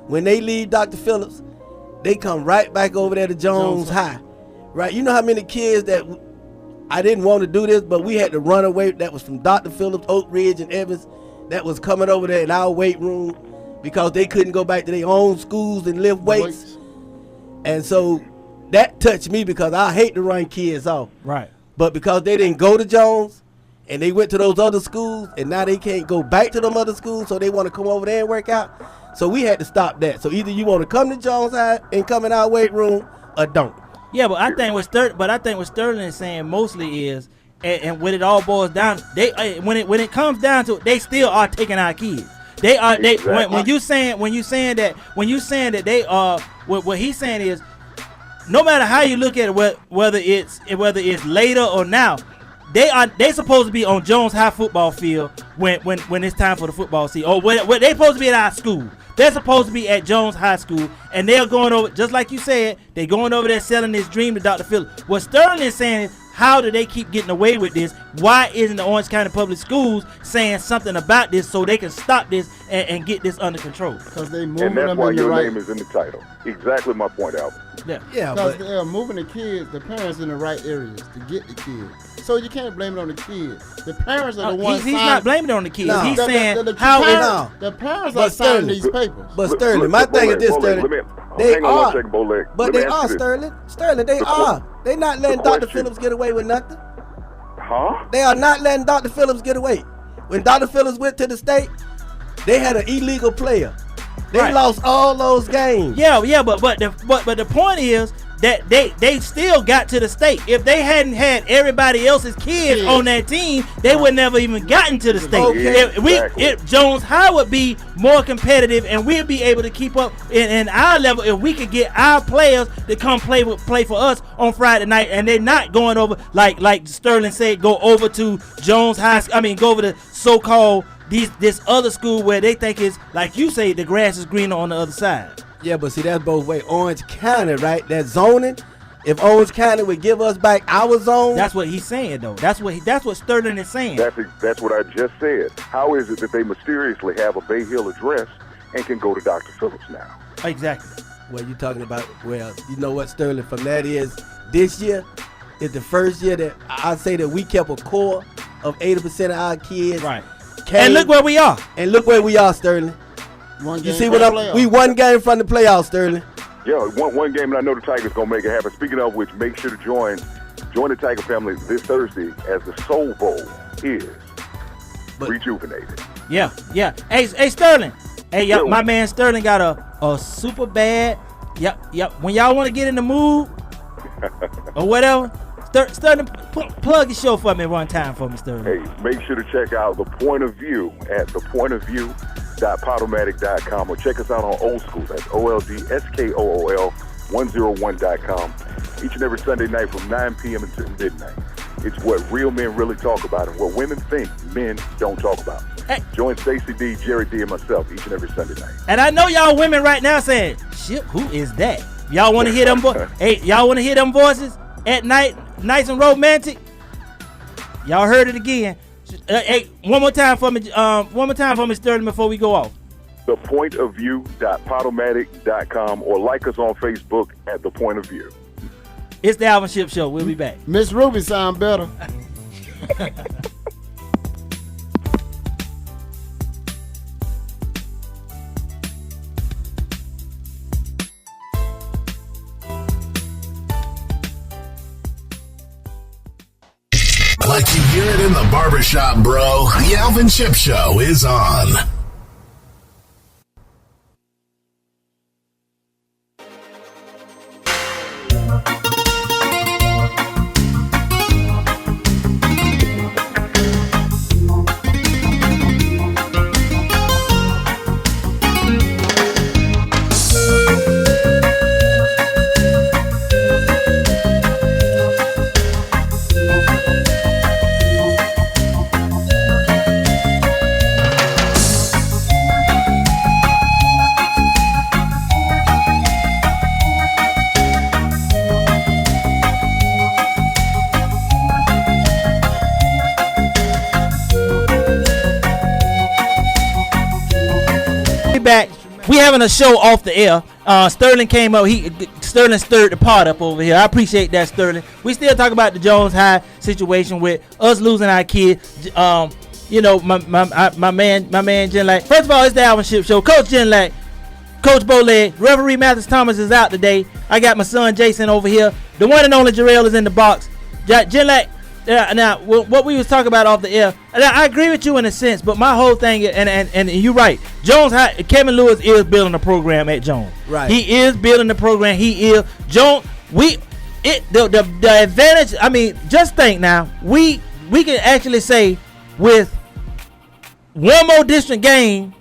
When they leave Dr. Phillips, they come right back over there to Jones High, right? You know how many kids that I didn't want to do this, but we had to run away. That was from Dr. Phillips, Oak Ridge, and Evans. That was coming over there in our weight room because they couldn't go back to their own schools and lift weights. And so that touched me because I hate to run kids off. Right. But because they didn't go to Jones and they went to those other schools and now they can't go back to them other schools, so they want to come over there and work out. So we had to stop that. So either you want to come to Jones High and come in our weight room or don't. Yeah, but I think what Sterling is saying mostly is, and when it all boils down, when it comes down to it, they still are taking our kids. They are when you saying that they are what he's saying is, no matter how you look at it, whether it's later or now, they supposed to be on Jones High football field when it's time for the football season, or when they supposed to be at our school. They're supposed to be at Jones High School, and they're going over, just like you said, they're going over there selling this dream to Dr. Phillips. What Sterling is saying is, how do they keep getting away with this? Why isn't the Orange County Public Schools saying something about this so they can stop this and get this under control? Because they moving and that's them why in your the right. name is in the title. Exactly my point, Alvin. Yeah. Because they're moving the kids, the parents in the right areas to get the kids. So you can't blame it on the kids. The parents are the ones. He's not blaming it on the kids. No. He's saying the parents are signing these papers. But Sterling, my thing is this, Sterling. They are, but they are, Sterling. Sterling, they are. They not letting Dr. Phillips get away with nothing. Huh? They are not letting Dr. Phillips get away. When Dr. Phillips went to the state, they had an illegal player. They lost all those games. Yeah, but the point is that they still got to the state. If they hadn't had everybody else's kids on that team, they would never even gotten to the state. Okay. If Jones High would be more competitive, and we'd be able to keep up in our level if we could get our players to come play for us on Friday night, and they're not going over like Sterling said, go over to Jones High. I mean, go over to so-called this other school where they think is, like you say, the grass is greener on the other side. Yeah, but see, that's both ways. Orange County, right? That zoning. If Orange County would give us back our zone, that's what he's saying, though. That's what Sterling is saying. That's what I just said. How is it that they mysteriously have a Bay Hill address and can go to Dr. Phillips now? Exactly. Well, you're talking about, well, you know what, Sterling, from that is, this year is the first year that I say that we kept a core of 80% of our kids. Right. And look where we are. And look where we are, Sterling. You see what we one game from the playoffs, Sterling. Yeah, one game, and I know the Tigers gonna make it happen. Speaking of which, make sure to join the Tiger family this Thursday as the Soul Bowl is rejuvenated. Yeah. Hey, Sterling. Hey, my man Sterling got a super bad. Yep. When y'all want to get in the mood or whatever, Sterling, plug your show for me one time for me, Sterling. Hey, make sure to check out The Point of View at thepointofview.podomatic.com, or check us out on Old School. That's OLDSKOOL101.com. Each and every Sunday night from 9 p.m. until midnight. It's what real men really talk about and what women think men don't talk about. Hey. Join Stacey D, Jerry D, and myself each and every Sunday night. And I know y'all women right now saying, "Shit, who is that?" Y'all want to hear them y'all want to hear them voices at night, nice and romantic? Y'all heard it again. Hey, one more time for me, Sterling, before we go off. thepointofview.podomatic.com or like us on Facebook at The Point of View. It's the Alvin Shipp Show. We'll be back. Miss Ruby sound better. Like you hear it in the barbershop, bro. The Alvin Shipp Show is on. Back. We having a show off the air. Sterling came up. Sterling stirred the pot up over here. I appreciate that, Sterling. We still talk about the Jones High situation with us losing our kid. You know, my man Ginlack. First of all, it's the Alvin Shipp Show. Coach Ginlack, Coach Bowleg, Referee Mathis Thomas is out today. I got my son Jason over here. The one and only Jarrell is in the box. Ginlack. Now, what we was talking about off the air, and I agree with you in a sense, but my whole thing, and you're right, Jones High, Kevin Lewis is building a program at Jones. Right. He is building the program. He is Jones. The advantage. I mean, just think now. We can actually say with one more district game,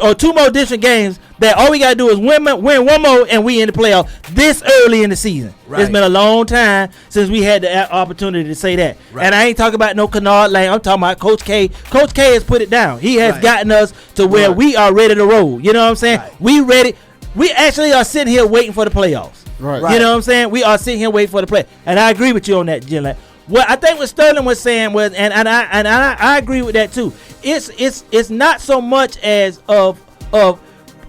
or two more district games, that all we gotta do is win one more and we in the playoff this early in the season. Right. It's been a long time since we had the opportunity to say that. Right. And I ain't talking about no Kennard Lane. I'm talking about Coach K. Coach K has put it down. He has gotten us to where we are ready to roll. You know what I'm saying? Right. We ready. We actually are sitting here waiting for the playoffs. Right. You know what I'm saying? We are sitting here waiting for the play. And I agree with you on that, Ginlack. What I think what Sterling was saying was, and I agree with that too. It's not so much as of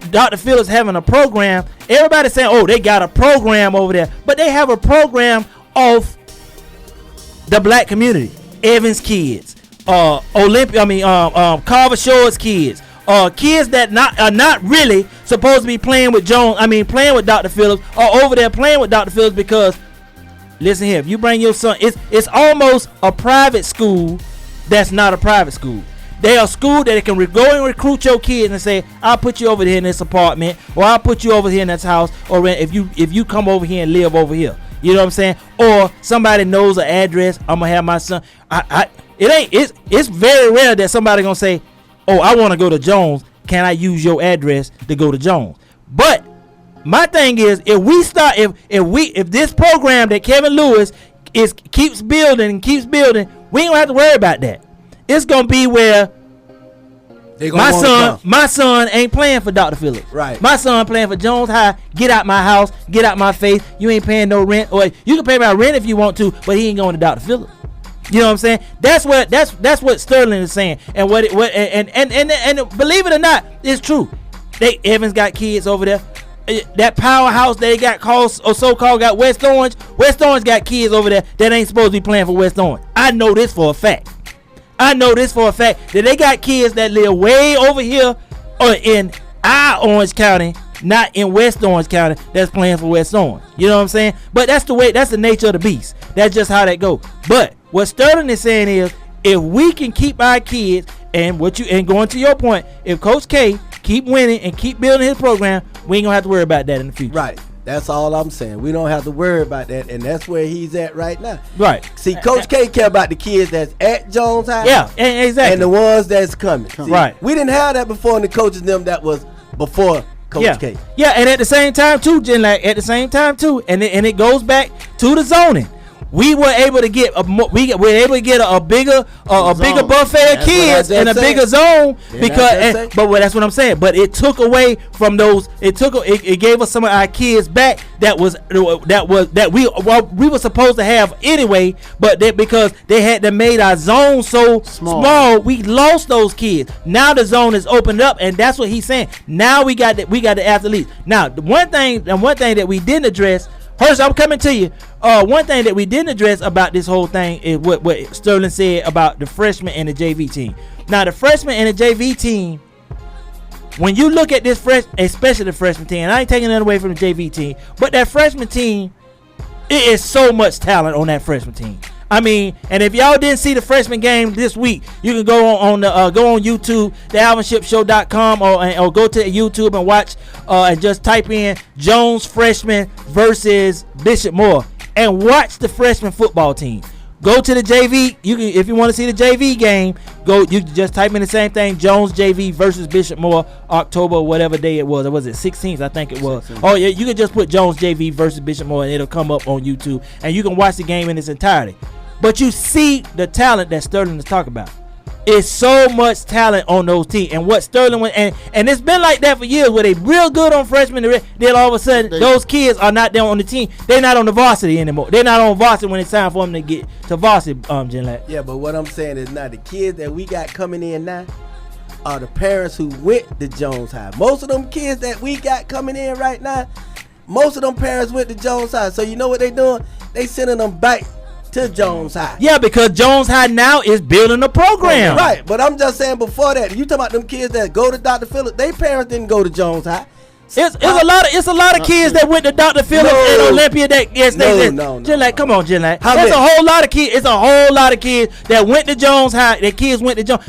Dr. Phillips having a program. Everybody's saying, oh, they got a program over there, but they have a program of the black community. Evans kids, Carver Shores kids, kids that are not really supposed to be playing with playing with Dr. Phillips, or over there playing with Dr. Phillips, because listen here, if you bring your son, it's almost a private school that's not a private school. They are school that can go and recruit your kids and say, I'll put you over here in this apartment, or I'll put you over here in this house, or if you come over here and live over here. You know what I'm saying? Or somebody knows an address, I'm gonna have my son. It's very rare that somebody gonna say, oh, I want to go to Jones. Can I use your address to go to Jones? But my thing is, if this program that Kevin Lewis keeps building, we ain't gonna have to worry about that. It's gonna be where my son ain't playing for Dr. Phillips. Right. My son playing for Jones High. Get out my house. Get out my face. You ain't paying no rent, or you can pay my rent if you want to, but he ain't going to Dr. Phillips. You know what I'm saying? That's what Sterling is saying, and and believe it or not, it's true. Evans got kids over there. That powerhouse they got so-called got West Orange. West Orange got kids over there that ain't supposed to be playing for West Orange. I know this for a fact. That they got kids that live way over here in our Orange County, not in West Orange County, that's playing for West Orange. You know what I'm saying? But that's the nature of the beast. That's just how that goes. But what Sterling is saying is, if we can keep our kids, and going to your point, if Coach K keep winning and keep building his program, we ain't gonna have to worry about that in the future. Right. That's all I'm saying. We don't have to worry about that, and that's where he's at right now. Right. See, Coach K care about the kids that's at Jones High. Yeah, exactly. And the ones that's coming. See, right. We didn't have that before in the coaches them that was before Coach K. Yeah, and at the same time too, Ginlack, and it goes back to the zoning. we were able to get a bigger buffet of kids in a bigger zone but that's what I'm saying. But it took away from those. It gave us some of our kids back that we were supposed to have anyway. But because they had to made our zone so small, we lost those kids. Now the zone is opened up, and that's what he's saying. Now we got the athletes. Now the one thing that we didn't address. Percy, I'm coming to you. One thing that we didn't address about this whole thing is what Sterling said about the freshmen and the JV team. Now, the freshmen and the JV team, when you look at this especially the freshman team, and I ain't taking that away from the JV team, but that freshman team, it is so much talent on that freshman team. I mean, and if y'all didn't see the freshman game this week, you can go on YouTube, the AlvinShippShow.com, or go to YouTube and watch and just type in Jones freshman versus Bishop Moore and watch the freshman football team. Go to the JV. You can, if you want to see the JV game, go. You just type in the same thing: Jones JV versus Bishop Moore, October whatever day it was. Or was it 16th? I think it was. 16th. Oh yeah, you can just put Jones JV versus Bishop Moore, and it'll come up on YouTube, and you can watch the game in its entirety. But you see the talent that Sterling is talking about. It's so much talent on those teams, and what Sterling went and it's been like that for years, where they real good on freshmen, then all of a sudden those kids are not there on the team. They're not on the varsity anymore. They're not on varsity when it's time for them to get to varsity. Ginlack. Yeah, but what I'm saying is now the kids that we got coming in now are the parents who went to Jones High. Most of them kids that we got coming in right now, most of them parents went to Jones High. So you know what they doing? They sending them back to Jones High. Yeah, because Jones High now is building a program. Right, but I'm just saying before that, you talking about them kids that go to Dr. Phillips, they parents didn't go to Jones High. It's a lot of kids that went to Dr. Phillips and Olympia that Ginlack, come on, Ginlack. There's a whole lot of kids. It's a whole lot of kids that went to Jones High. That kids went to Jones.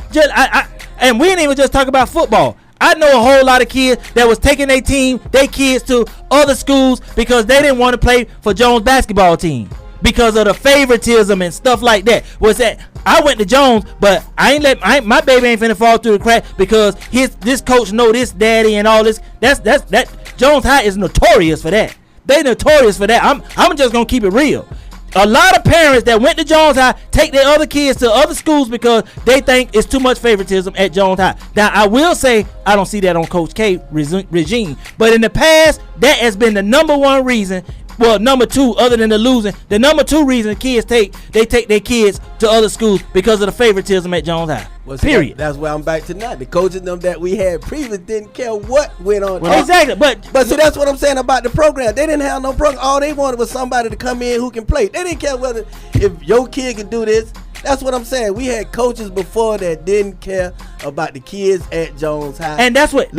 And we didn't even just talk about football. I know a whole lot of kids that was taking their kids to other schools because they didn't want to play for Jones basketball team, because of the favoritism and stuff like that. Was that I went to Jones, but my baby ain't finna fall through the crack because this coach know this daddy and all this. That Jones High is notorious for that. They notorious for that. I'm just gonna keep it real. A lot of parents that went to Jones High take their other kids to other schools because they think it's too much favoritism at Jones High. Now, I will say I don't see that on Coach K regime, but in the past, that has been the number one reason. Well, number two, other than the losing, the number two reason kids take their kids to other schools because of the favoritism at Jones High. Well, period. That's where I'm back to now. The coaches them that we had previously didn't care what went on. Exactly, but see, that's what I'm saying about the program. They didn't have no program. All they wanted was somebody to come in who can play. They didn't care whether if your kid could do this. That's what I'm saying. We had coaches before that didn't care about the kids at Jones High, and that's what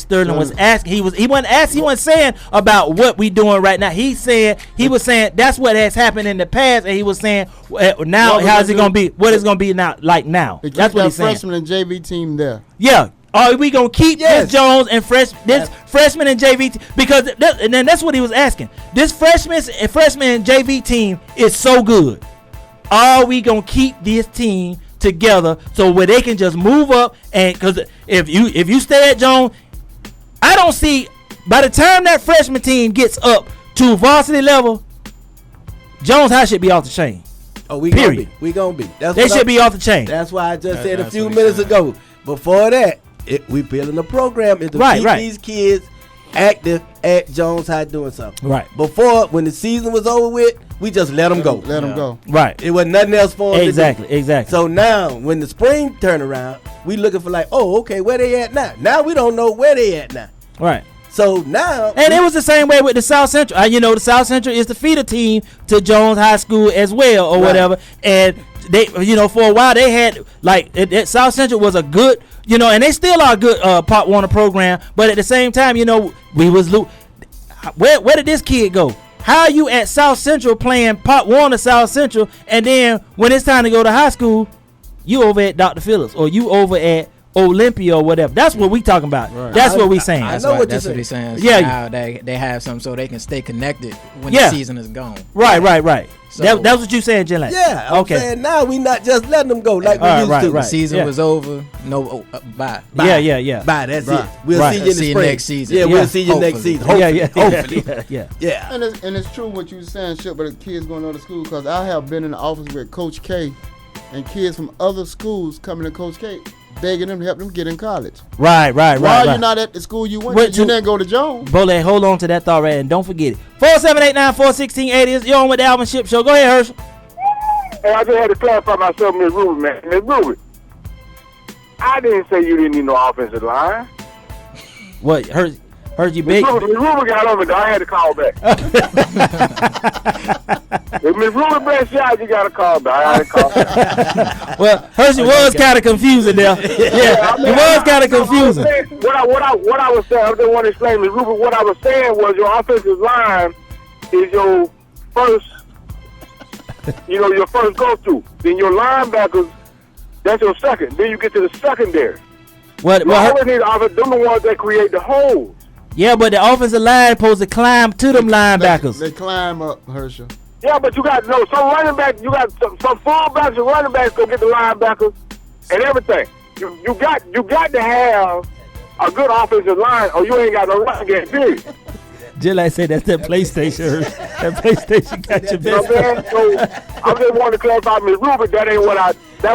Sterling was asking. He wasn't saying about what we doing right now. He was saying that's what has happened in the past, and he was saying now how's it gonna be? What is gonna be now? Like now? That's what he's saying. Freshman and JV team there. Yeah. Are we gonna keep this Jones and freshman and JV because and then that's what he was asking. This freshman and JV team is so good. Are we gonna keep this team together so where they can just move up? And because if you stay at Jones, I don't see by the time that freshman team gets up to varsity level, Jones High should be off the chain. Oh, we gonna be. They should be off the chain. That's why I just said a few minutes ago. Before that, we building a program to keep these kids active at Jones High doing something. Right. Before, when the season was over with, we just let them go. Let them go. Right. It was nothing else for them. Exactly. So now, when the spring turn around, we looking for like, oh, okay, where they at now? Now we don't know where they at now. Right. So now, and it was the same way with the South Central. The South Central is the feeder team to Jones High School as well, or whatever. And they, for a while they had South Central was a good, and they still are a good Pop Warner program. But at the same time, we was where did this kid go? How are you at South Central playing Pop Warner South Central, and then when it's time to go to high school, you over at Dr. Phillips or you over at Olympia or whatever? That's what we talking about. Right. That's what we saying. That's what he's saying. So now they have something so they can stay connected when the season is gone. Right. So That's what you saying, Ginlack? Yeah. I'm Okay. saying now we not just letting them go like we All right, used right, to. right. the season Yeah. was over. No, bye. Yeah. Bye. That's Bye. it. We'll Right. see you in the See you spring. next season. Yeah, Yeah. we'll see you next Hopefully. season. Hopefully. Hopefully. Yeah. Yeah. And it's true what you were saying, Ship, but the kids going to other schools, because I have been in the office with Coach K and kids from other schools coming to Coach K, begging them to help them get in college. Right. Why are you not at the school you went to? You didn't go to Jones. Bole, hold on to that thought right, and don't forget it. 478941680 is you're on with the Alvin Shipp Show. Go ahead, Herschel. Hey, I just had to clarify myself, Miss Ruby, man. Miss Ruby, I didn't say you didn't need no offensive line. What? Heard you Miss big? Ruby got on me, though. I had to call back. If Miss Ruby bless you out, you got to call back. I had to call back. Well, Herschel was kind of confusing there. Yeah, it was kind of confusing. What I was saying, I just want to explain, Miss Ruby, what I was saying was your offensive line is your first, your first go-to. Then your linebackers, that's your second. Then you get to the secondary. What? You always need offense. Them the ones that create the holes. Yeah, but the offensive line supposed to climb to them linebackers. They climb up, Herschel. Yeah, but you got some running backs. You got some fullbacks and running backs go get the linebackers and everything. You got to have a good offensive line, or you ain't got no running game. Period. Ginlack said that's that PlayStation. That PlayStation got your best. So I just wanted to clarify, Ms. Ruby, that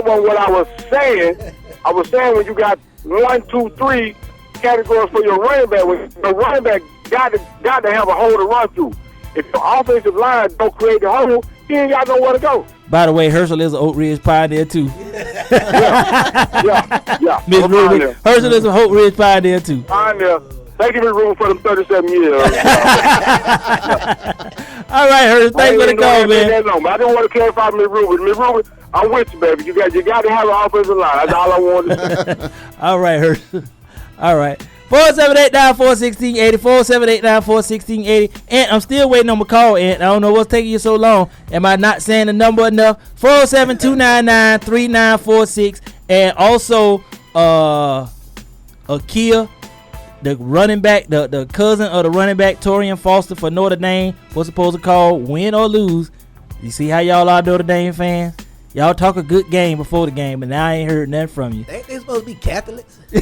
wasn't what I was saying. I was saying when you got 1, 2, 3 categories for your running back, the running back got to have a hole to run through. If your offensive line don't create the hole, he ain't got nowhere to go. By the way, Herschel is an Oak Ridge Pioneer too. Yeah. Miss Ruby, Herschel is a Oak Ridge Pioneer too. Pioneer. Thank you, Ms. Ruby, for them 37 years. All right, Herschel, thanks for the call, man. I didn't want to clarify, Ms. Ruby. Ms. Ruby, I'm with you, baby. You got to have an offensive line. That's all I wanted to say. All right, Herschel. All right. 478-941680, 478-941680. And I'm still waiting on my call, and I don't know what's taking you so long. Am I not saying the number enough? 407-299-3946. And also, Akia, the running back, the cousin of the running back, Torian Foster for Notre Dame, was supposed to call, win or lose. You see how y'all are Notre Dame fans? Y'all talk a good game before the game, but now I ain't heard nothing from you. Ain't they supposed to be Catholics? Yeah.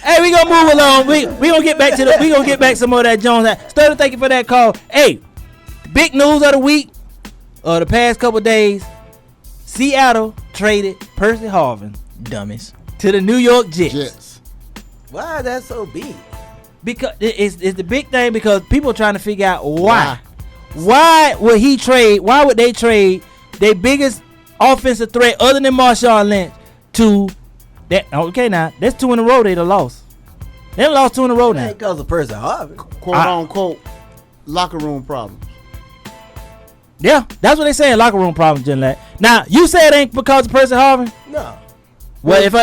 Hey, we gonna move along. We gonna get back some more of that Jones. Stutter, thank you for that call. Hey, big news of the week, the past couple days, Seattle traded Percy Harvin, Dummies. to the New York Jets. Jets. Why is that so big? Because it's the big thing, because people are trying to figure out why. Why would he trade? Why would they trade their biggest offensive threat other than Marshawn Lynch to that? Okay, now that's 2 in a row they done lost. They done lost 2 in a row That now. ain't because of Percy Harvin. Quote unquote, locker room problems. Yeah, that's what they saying. Locker room problems, Ginlack. Now you say it ain't because of Percy Harvin. No. Well, if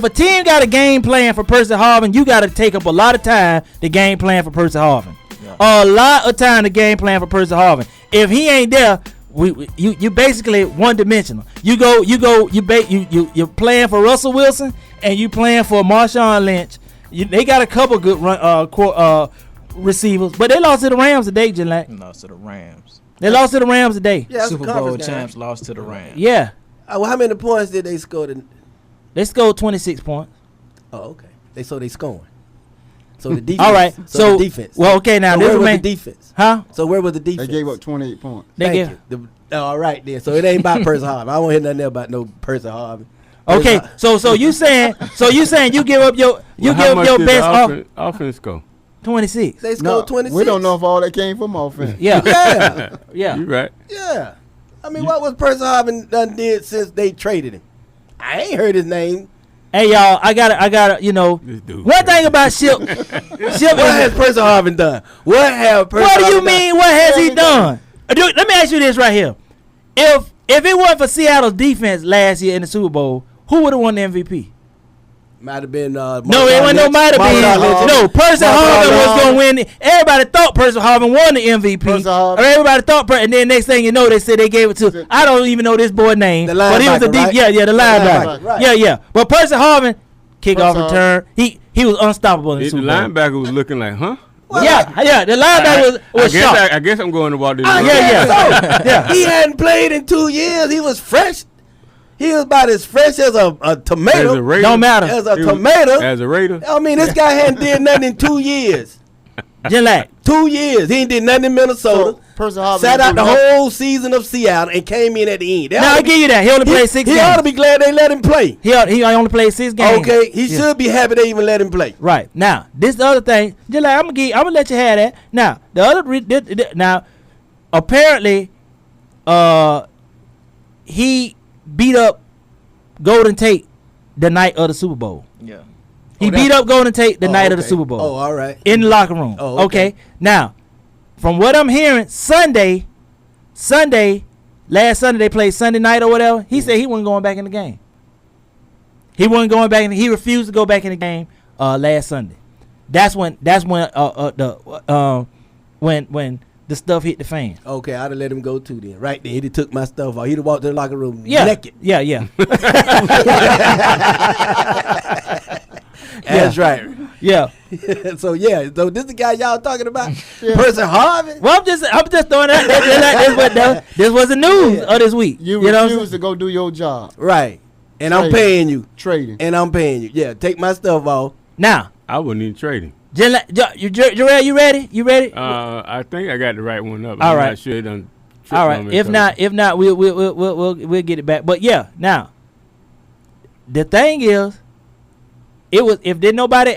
a team got a game plan for Percy Harvin, you got to take up a lot of time to game plan for Percy Harvin. Yeah. A lot of time to game plan for Percy Harvin. If he ain't there, you basically one dimensional. You're playing for Russell Wilson and you playing for Marshawn Lynch. They got a couple good receivers, but they lost to the Rams today, Ginlack. Lost to the Rams. They lost to the Rams today. Yeah, Super Bowl champs lost to the Rams. Yeah. Well, how many points did they score? They scored 26 points. Oh, okay. They scoring. So the defense. All right. So the defense. Well, okay. Now so this where was remain the defense? Huh? So where was the defense? They gave up 28 points. Thank you. All right then. So it ain't about Percy Harvin. I won't hear nothing about no Percy Harvin. Okay. So you saying you give up your best offense go? 26. They scored 26. We don't know if all that came from offense. Yeah. Yeah. You right. Yeah. I mean, what was Percy Harvin done did since they traded him? I ain't heard his name. Hey y'all, I gotta, one thing about Shipp. What has Percy Harvin done? What do you mean? What has he done? Let me ask you this right here. If it wasn't for Seattle's defense last year in the Super Bowl, who would have won the MVP? Might have been no, it wasn't no might have been. No, Percy Harvin was gonna win. Everybody thought Percy Harvin won the MVP. Everybody thought, and then next thing you know, they said they gave it to. I don't even know this boy's name, but he was the deep. Right? Yeah, the linebacker. Right. Yeah. But Percy Harvin, kickoff return, he was unstoppable in the Super Bowl. The linebacker was looking like, huh? Yeah. The linebacker was sharp. I guess I'm going to walk this. Yeah. He hadn't played in 2 years. He was fresh. He was about as fresh as a tomato. As a Raider. Don't matter. As a tomato. As a Raider. I mean, this guy hadn't did nothing in 2 years. Ginlack. 2 years. He ain't did nothing in Minnesota. Percy Harvin Sat out the whole season of Seattle and came in at the end. Now I give you that. He only played 6 games. He ought to be glad they let him play. He only played 6 games. Okay, he should be happy they even let him play. Right. Now, this the other thing. Ginlack, I'm gonna let you have that. Now, the other now, apparently, he beat up Golden Tate the night of the Super Bowl. Yeah. He beat up Golden Tate the night of the Super Bowl. Oh, all right. In the locker room. Oh, okay. Now, from what I'm hearing, last Sunday they played Sunday night or whatever. He said he wasn't going back in the game. He wasn't going back in. He refused to go back in the game last Sunday. That's when the stuff hit the fan. Okay, I'd have let him go too then. Right then, he'd have took my stuff off. He'd have walked to the locker room naked. Yeah. That's right. Yeah. So this the guy y'all talking about? Percy Harvin? Well, I'm just throwing that. This was the news of this week. You know refuse to go do your job. Right. And I'm paying you. Trading. And I'm paying you. Yeah, take my stuff off. Now. I wouldn't even trade him. Jarrell, you ready? I think I got the right one up. All I'm right. not sure it done. All right. If not, we'll get it back. But yeah, now the thing is, it was if did nobody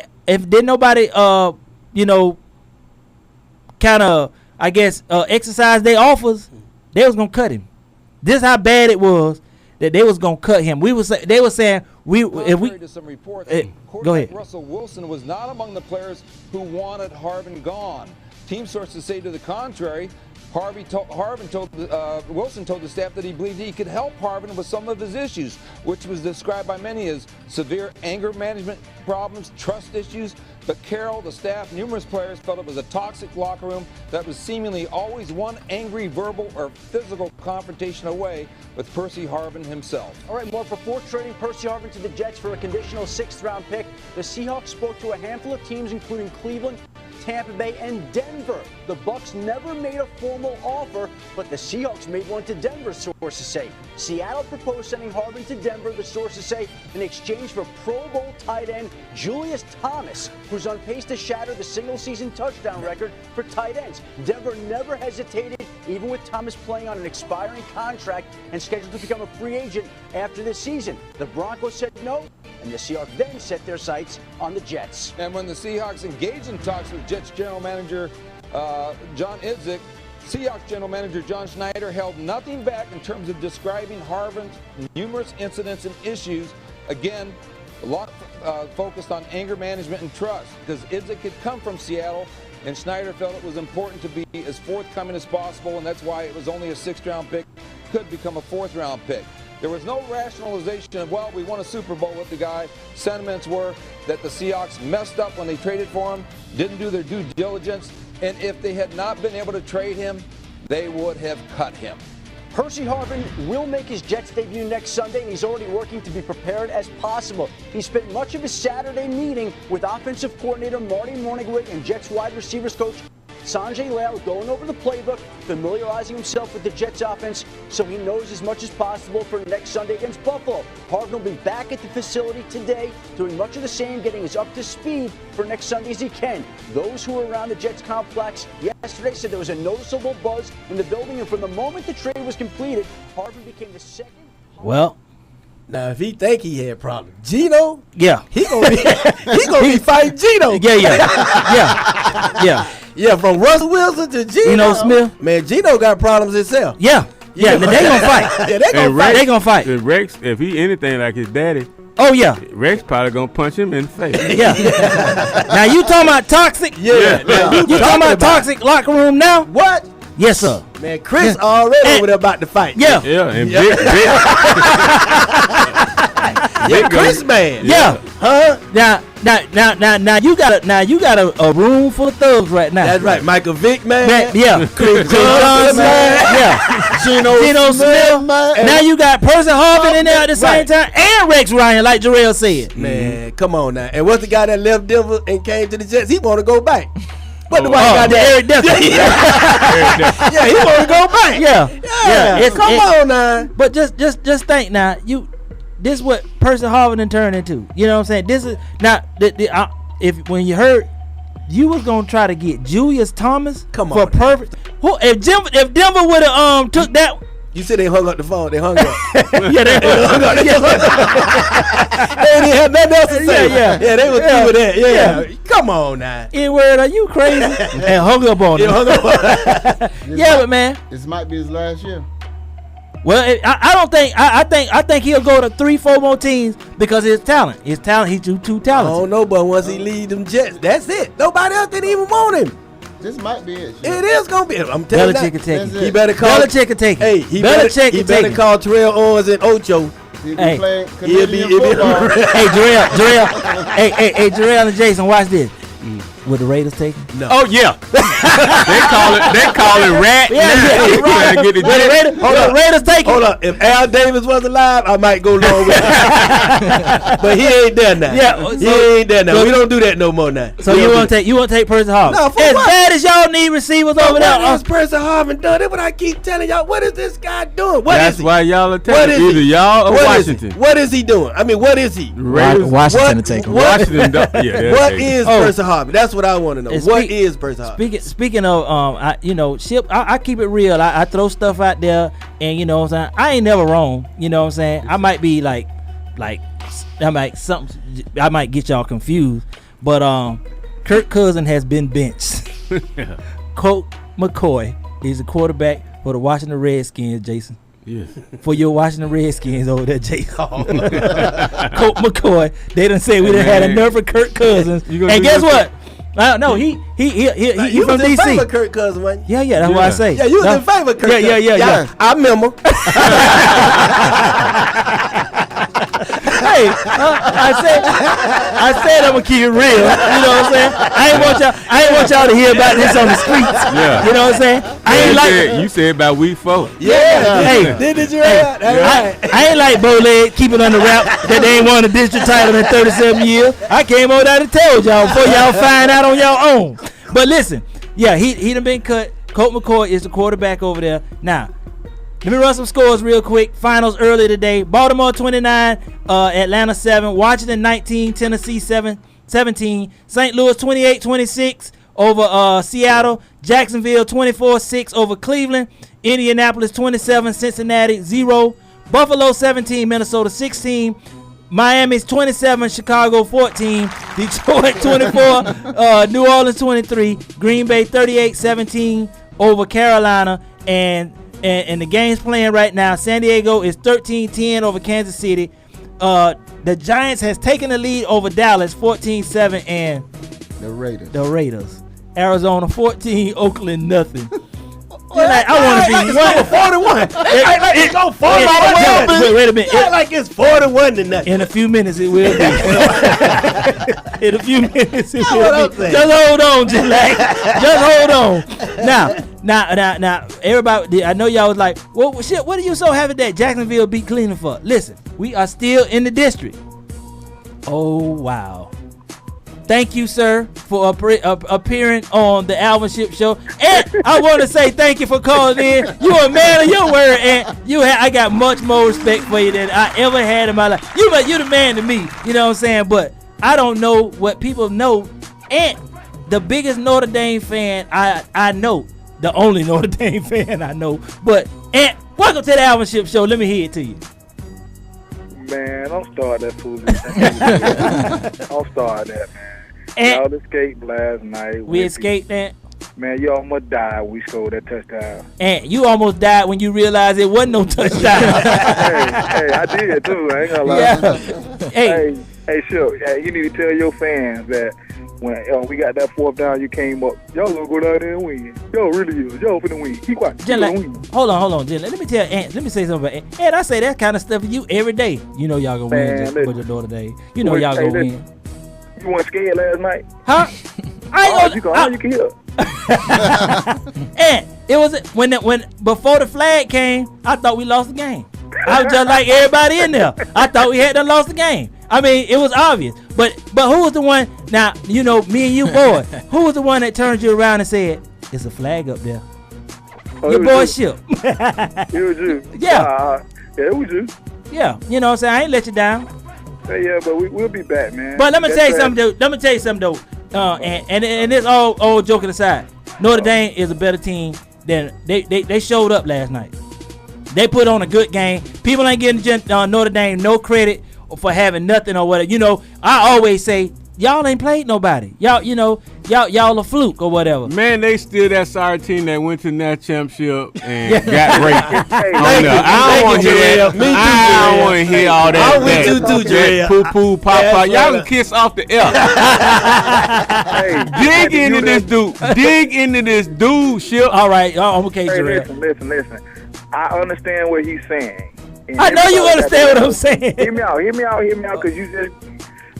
kind of I guess exercise their offers, they was gonna cut him. This how bad it was that they was gonna cut him. They were saying to some reports, go ahead. Russell Wilson was not among the players who wanted Harvin gone. Team sources say to the contrary. Wilson told the staff that he believed he could help Harvin with some of his issues, which was described by many as severe anger management problems, trust issues. But Carroll, the staff, numerous players felt it was a toxic locker room that was seemingly always one angry verbal or physical confrontation away with Percy Harvin himself. All right, Mark, before trading Percy Harvin to the Jets for a conditional 6th-round pick, the Seahawks spoke to a handful of teams, including Cleveland, Tampa Bay, and Denver. The Bucs never made a formal offer, but the Seahawks made one to Denver, sources say. Seattle proposed sending Harvin to Denver, the sources say, in exchange for Pro Bowl tight end Julius Thomas, who's on pace to shatter the single-season touchdown record for tight ends. Denver never hesitated, even with Thomas playing on an expiring contract and scheduled to become a free agent after this season. The Broncos said no, and the Seahawks then set their sights on the Jets. And when the Seahawks engaged in talks with Jets general manager John Idzik, Seahawks general manager John Schneider held nothing back in terms of describing Harvin's numerous incidents and issues. Again, a lot focused on anger management and trust, because Idzik had come from Seattle, and Schneider felt it was important to be as forthcoming as possible, and that's why it was only a 6th-round pick, could become a 4th-round pick. There was no rationalization of, well, we won a Super Bowl with the guy. Sentiments were that the Seahawks messed up when they traded for him, didn't do their due diligence, and if they had not been able to trade him, they would have cut him. Percy Harvin will make his Jets debut next Sunday, and he's already working to be prepared as possible. He spent much of his Saturday meeting with offensive coordinator Marty Morningwig and Jets wide receivers coach Sanjay Lal, going over the playbook, familiarizing himself with the Jets offense so he knows as much as possible for next Sunday against Buffalo. Harvin will be back at the facility today, doing much of the same, getting as up to speed for next Sunday as he can. Those who were around the Jets complex yesterday said there was a noticeable buzz in the building, and from the moment the trade was completed, Harvin became the second. Well, now if he think he had problems, Gino, yeah, he gonna be fighting Gino. Yeah, from Russell Wilson to Gino Smith. Man, Gino got problems himself. Yeah, they gonna fight. Yeah, they gonna fight. If Rex, if he anything like his daddy, oh yeah, Rex probably gonna punch him in the face. Yeah. Now you talking about toxic? Yeah. You talking about toxic locker room now? What? Yes, sir. Man, Chris already over there about to fight. Yeah. Yeah, and Big Chris man. Yeah. Huh? Now you got a room full of thugs right now. That's right. Michael Vick, man. Yeah. Chris Johnson, man. Yeah. Gino Smith, man. Now you got Percy Harvin in there at the same time, and Rex Ryan, like Jarrell said. Man, come on now. And what's the guy that left Denver and came to the Jets? He want to go back. But the white guy Eric Dempsey. Yeah, he want to go back. Yeah. Come on now. But just think now. This what Percy Harvin done turned into. You know what I'm saying? This is now. If when you heard you was gonna try to get Julius Thomas for perfect. If Denver would have took that. You said they hung up the phone. They hung up. Yeah, they hung up. They didn't have nothing else to say. Yeah, they was through with that. Yeah. Come on now. N-word, are you crazy? And hung up on him. Yeah, but man, this might be his last year. Well, I don't think. I think he'll go to 3-4 more teams because of his talent. He's too talented. I don't know, but once he leaves them Jets, that's it. Nobody else didn't even want him. This might be it. It is gonna be. I'm telling you. Belichick can take it. He better call. Belichick can take it. Hey, he better call Terrell Owens and Ocho. Hey, he'll be. Hey, Jarrell. Hey, Jarrell and Jason, watch this. Would the Raiders take him? No. Oh yeah. they call it rat. Yeah. Get the Raiders take him. Hold up. If Al Davis was alive, I might go along with it. But he ain't there now. Yeah, he ain't there now. So we don't do that no more now. So you want to take Percy Harvin? No, for as what? bad as y'all need receivers over there. What is Percy Harvin doing? That's what I keep telling y'all. What is this guy doing? That's why y'all are taking either y'all or Washington. What is he doing? I mean, what is he? Washington to take him. Washington. What is Percy Harvin? That's what I want to know. What is Percy Harvin? Speaking of, Shipp, I keep it real. I throw stuff out there, and you know what I'm saying. I ain't never wrong. You know what I'm saying. I might be like I might get y'all confused, but Kirk Cousins has been benched. Colt McCoy is the quarterback for the Washington Redskins, Jason. Yes. For your Washington Redskins over there, Jason. Colt McCoy. They done say we done had enough for Kirk Cousins. And guess what? No, he from DC. Favor of Kirk Cousins, wasn't you? Yeah, that's what I say. Yeah, you was in favor of Kirk Cousins. Yeah. I remember. Hey, I said I'm gonna keep it real. You know what I'm saying? I ain't want y'all to hear about this on the streets. Yeah. You know what I'm saying? You said about week 4. Yeah. Hey, did you hear that? I ain't like Bowleg keeping under wrap that they ain't won a district title in 37 years. I came over there to tell y'all before y'all find out on your own. But listen, yeah, he done been cut. Colt McCoy is the quarterback over there. Now, let me run some scores real quick. Finals early today. Baltimore 29, Atlanta 7, Washington 19, Tennessee 17, St. Louis 28-26 over Seattle, Jacksonville 24-6 over Cleveland, Indianapolis 27, Cincinnati 0, Buffalo 17, Minnesota 16, Miami's 27, Chicago 14, Detroit 24, New Orleans 23, Green Bay 38-17 over Carolina, and the game's playing right now. San Diego is 13-10 over Kansas City. The Giants has taken the lead over Dallas 14-7, and the Raiders. Arizona 14, Oakland nothing. Like, I want to be 41. It's go 41. Wait a minute. Like it's 41 to nothing. In a few minutes it will be. In a few minutes it will be. Saying. Just hold on, Ginlack. Just hold on. Now, everybody, I know y'all was like, well, shit, what are you so happy that Jacksonville beat Cleveland for? Listen, we are still in the district. Oh, wow. Thank you, sir, for appearing on the Alvin Shipp Show. And I want to say thank you for calling in. You a man of your word, and I got much more respect for you than I ever had in my life. You the man to me, you know what I'm saying? But I don't know what people know. And the biggest Notre Dame fan I know, the only Notre Dame fan I know. But and welcome to the Alvin Shipp Show. Let me hear it to you. Man, don't start that foolishness. Don't start that, man. Y'all escaped last night. We escaped that. Man, you almost died when we scored that touchdown. And you almost died when you realized it wasn't no touchdown. hey, I did too. I ain't gonna lie. Yeah. Hey, Shipp, you need to tell your fans that when we got that 4th down, you came up. Y'all gonna go down there and win. Y'all really is. Y'all finna win. Keep quiet. Ginlack, hold on, Ginlack. Let me tell Ant. Let me say something about Ant. Ant, I say that kind of stuff to you every day. You know y'all gonna win just with your daughter day. You know y'all gonna win. You weren't scared last night? Huh? I ain't gonna. You can hear. And it was when before the flag came, I thought we lost the game. I was just like everybody in there. I thought we had done lost the game. I mean, it was obvious. But who was the one? Now you know me and you, boy. Who was the one that turned you around and said, "It's a flag up there"? Your boy Shipp. It was you. Yeah. Yeah, it was you. Yeah, you know what I'm saying? I ain't let you down. Yeah, but we'll be back, man. But let me tell you something though. And this all joking aside, Notre Dame is a better team than they showed up last night. They put on a good game. People ain't getting Notre Dame no credit for having nothing or whatever. You know, I always say y'all ain't played nobody. Y'all a fluke or whatever. Man, they still that sorry team that went to that championship and got raped. I don't want to hear that. I don't want to hear all that. I'm with you too, Jarrell. Poo, pop. Y'all can kiss off the L. Dig into this dude, Shipp. All right, I'm okay, Jarrell. Listen. I understand what he's saying. And I know you understand what I'm saying. Hear me out, because you just.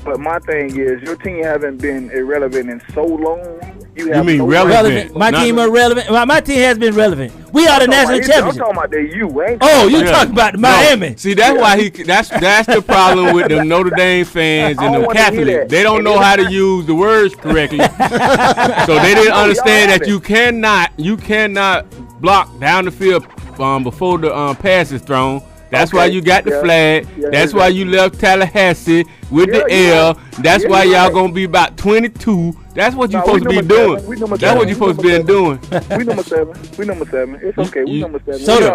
But my thing is, your team haven't been irrelevant in so long. You mean relevant? My team are relevant. My team has been relevant. We are the national championship. I'm talking about you. Oh, you talking about Miami? No. See, that's why that's the problem with the Notre Dame fans and the Catholics. They don't know how to use the words correctly, so they didn't understand that you cannot block down the field before the pass is thrown. That's why you got the flag. That's why you left Tallahassee with the L. That's why y'all gonna be about 22. That's what you're supposed to be doing. That's what you're supposed to be doing. We number 7. It's okay. We number 7. So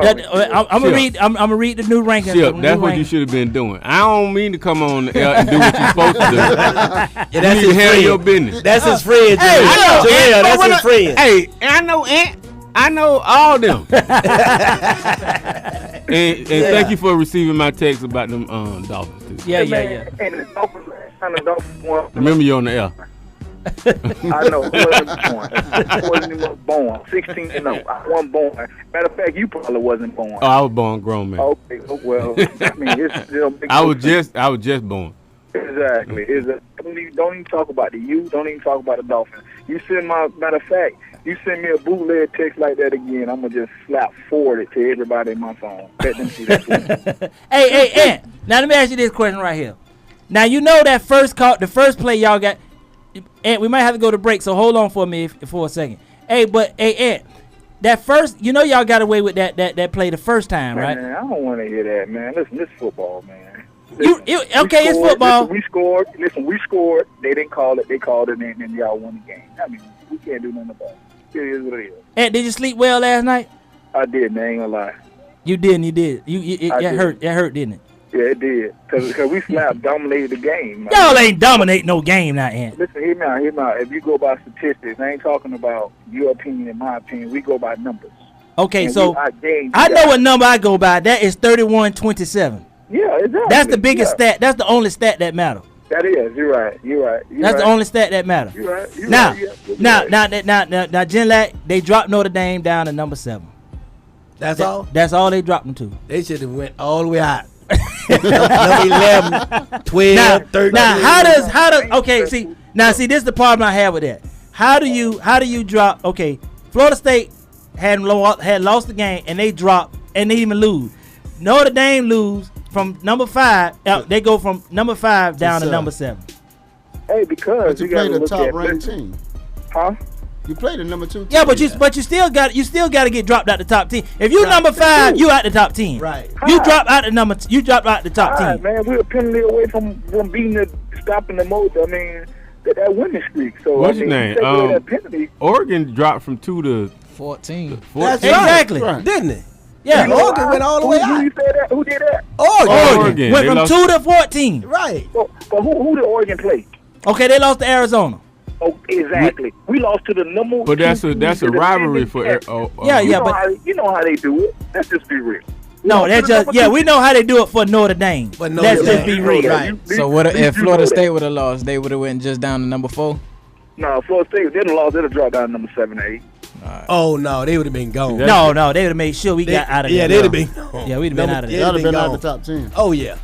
I'm gonna read the new rankings. Shipp, that's what you should have been doing. I don't mean to come on the L and do what you're supposed to do. Yeah, that's his friend. Your business. That's his friend. Jarrell, that's his friend. Hey, I know all them. and thank you for receiving my text about them Dolphins too. Yeah. And the Dolphins won. Remember you on the L. I know. I wasn't even born. 16 no. I wasn't born. Matter of fact, you probably wasn't born. Oh, I was born grown man. Okay. Well, I mean, it's still big. I was just born. Exactly. Don't even talk about the U. Don't even talk about the Dolphins. Matter of fact, you send me a bootleg text like that again, I'm gonna just forward it to everybody in my phone. Let them see that. Hey, Ant. Now let me ask you this question right here. Now you know that the first play y'all got. Ant, we might have to go to break, so hold on for me for a second. Hey, Ant, that first, y'all got away with that play the first time, right? Man, I don't want to hear that, man. Listen, this is football, man. It's football. Listen, we scored. They didn't call it. They called it, and then y'all won the game. I mean, we can't do nothing about it. It is what it is. Ant, did you sleep well last night? I did, man. I ain't gonna lie. You did. It hurt, didn't it? Yeah, it did. Because we dominated the game. Y'all ain't dominate no game now, Ant. Listen, hear me out. If you go by statistics, I ain't talking about your opinion and my opinion. We go by numbers. Okay, so I know what number I go by. That is 31-27. Yeah, exactly. That's the biggest stat. That's the only stat that matters. That is. You're right. That's the only stat that matters. You're right. Now, Ginlack, they dropped Notre Dame down to number 7. That's all? That's all they dropped them to. They should have went all the way out. Number 11, 12, 13. Now, how does okay, see, this is the problem I have with that. How do you drop, okay, Florida State had lost the game and they dropped and they even lose. Notre Dame lose from number 5, they go from number 5 down to number 7. Hey, because you played a top ranked team. Huh? You played a number 2 team. Yeah, but you still got to get dropped out the top 10. If you number 5, you out the top 10. Right. You drop out the top 10. Man, we're a penalty away from beating stopping the most. I mean, that winning streak. So what's his name? Oregon dropped from 2 to 14. That's exactly. Right. Didn't it? Yeah, Oregon went all the way out. Who did that? Oregon went from 2 to 14. Right. But who did Oregon play? Okay, they lost to Arizona. Oh, exactly. We lost to the number. But that's a rivalry for. You know how they do it. Let's just be real. No, that's just we know how they do it for Notre Dame. But let's just be real. Right. So what if Florida State would have lost? They would have went just down to number 4. No, Florida State didn't lost. They'd have dropped down to number 7 or 8. Right. Oh no, they would have been gone. No, they would have made sure we got out of there. Yeah, they'd have been gone. Yeah, we'd have been out of there. They'd have been out of the top 10. Oh yeah.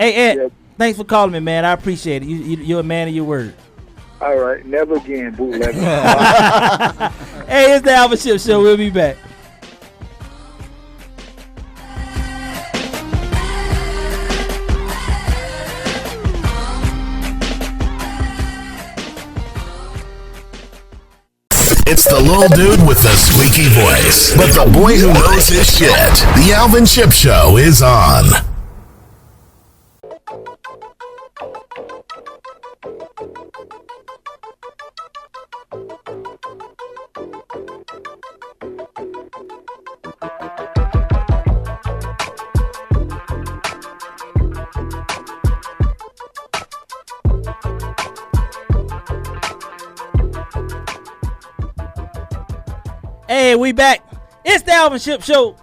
Hey Ed, thanks for calling me, man. I appreciate it. You're a man of your word. All right, never again, bootleg. Hey, it's the Alvin Shipp Show. We'll be back. It's the little dude with the squeaky voice, but the boy who knows his shit. The Alvin Shipp Show is on. Hey, we back. It's the Alvin Shipp Show.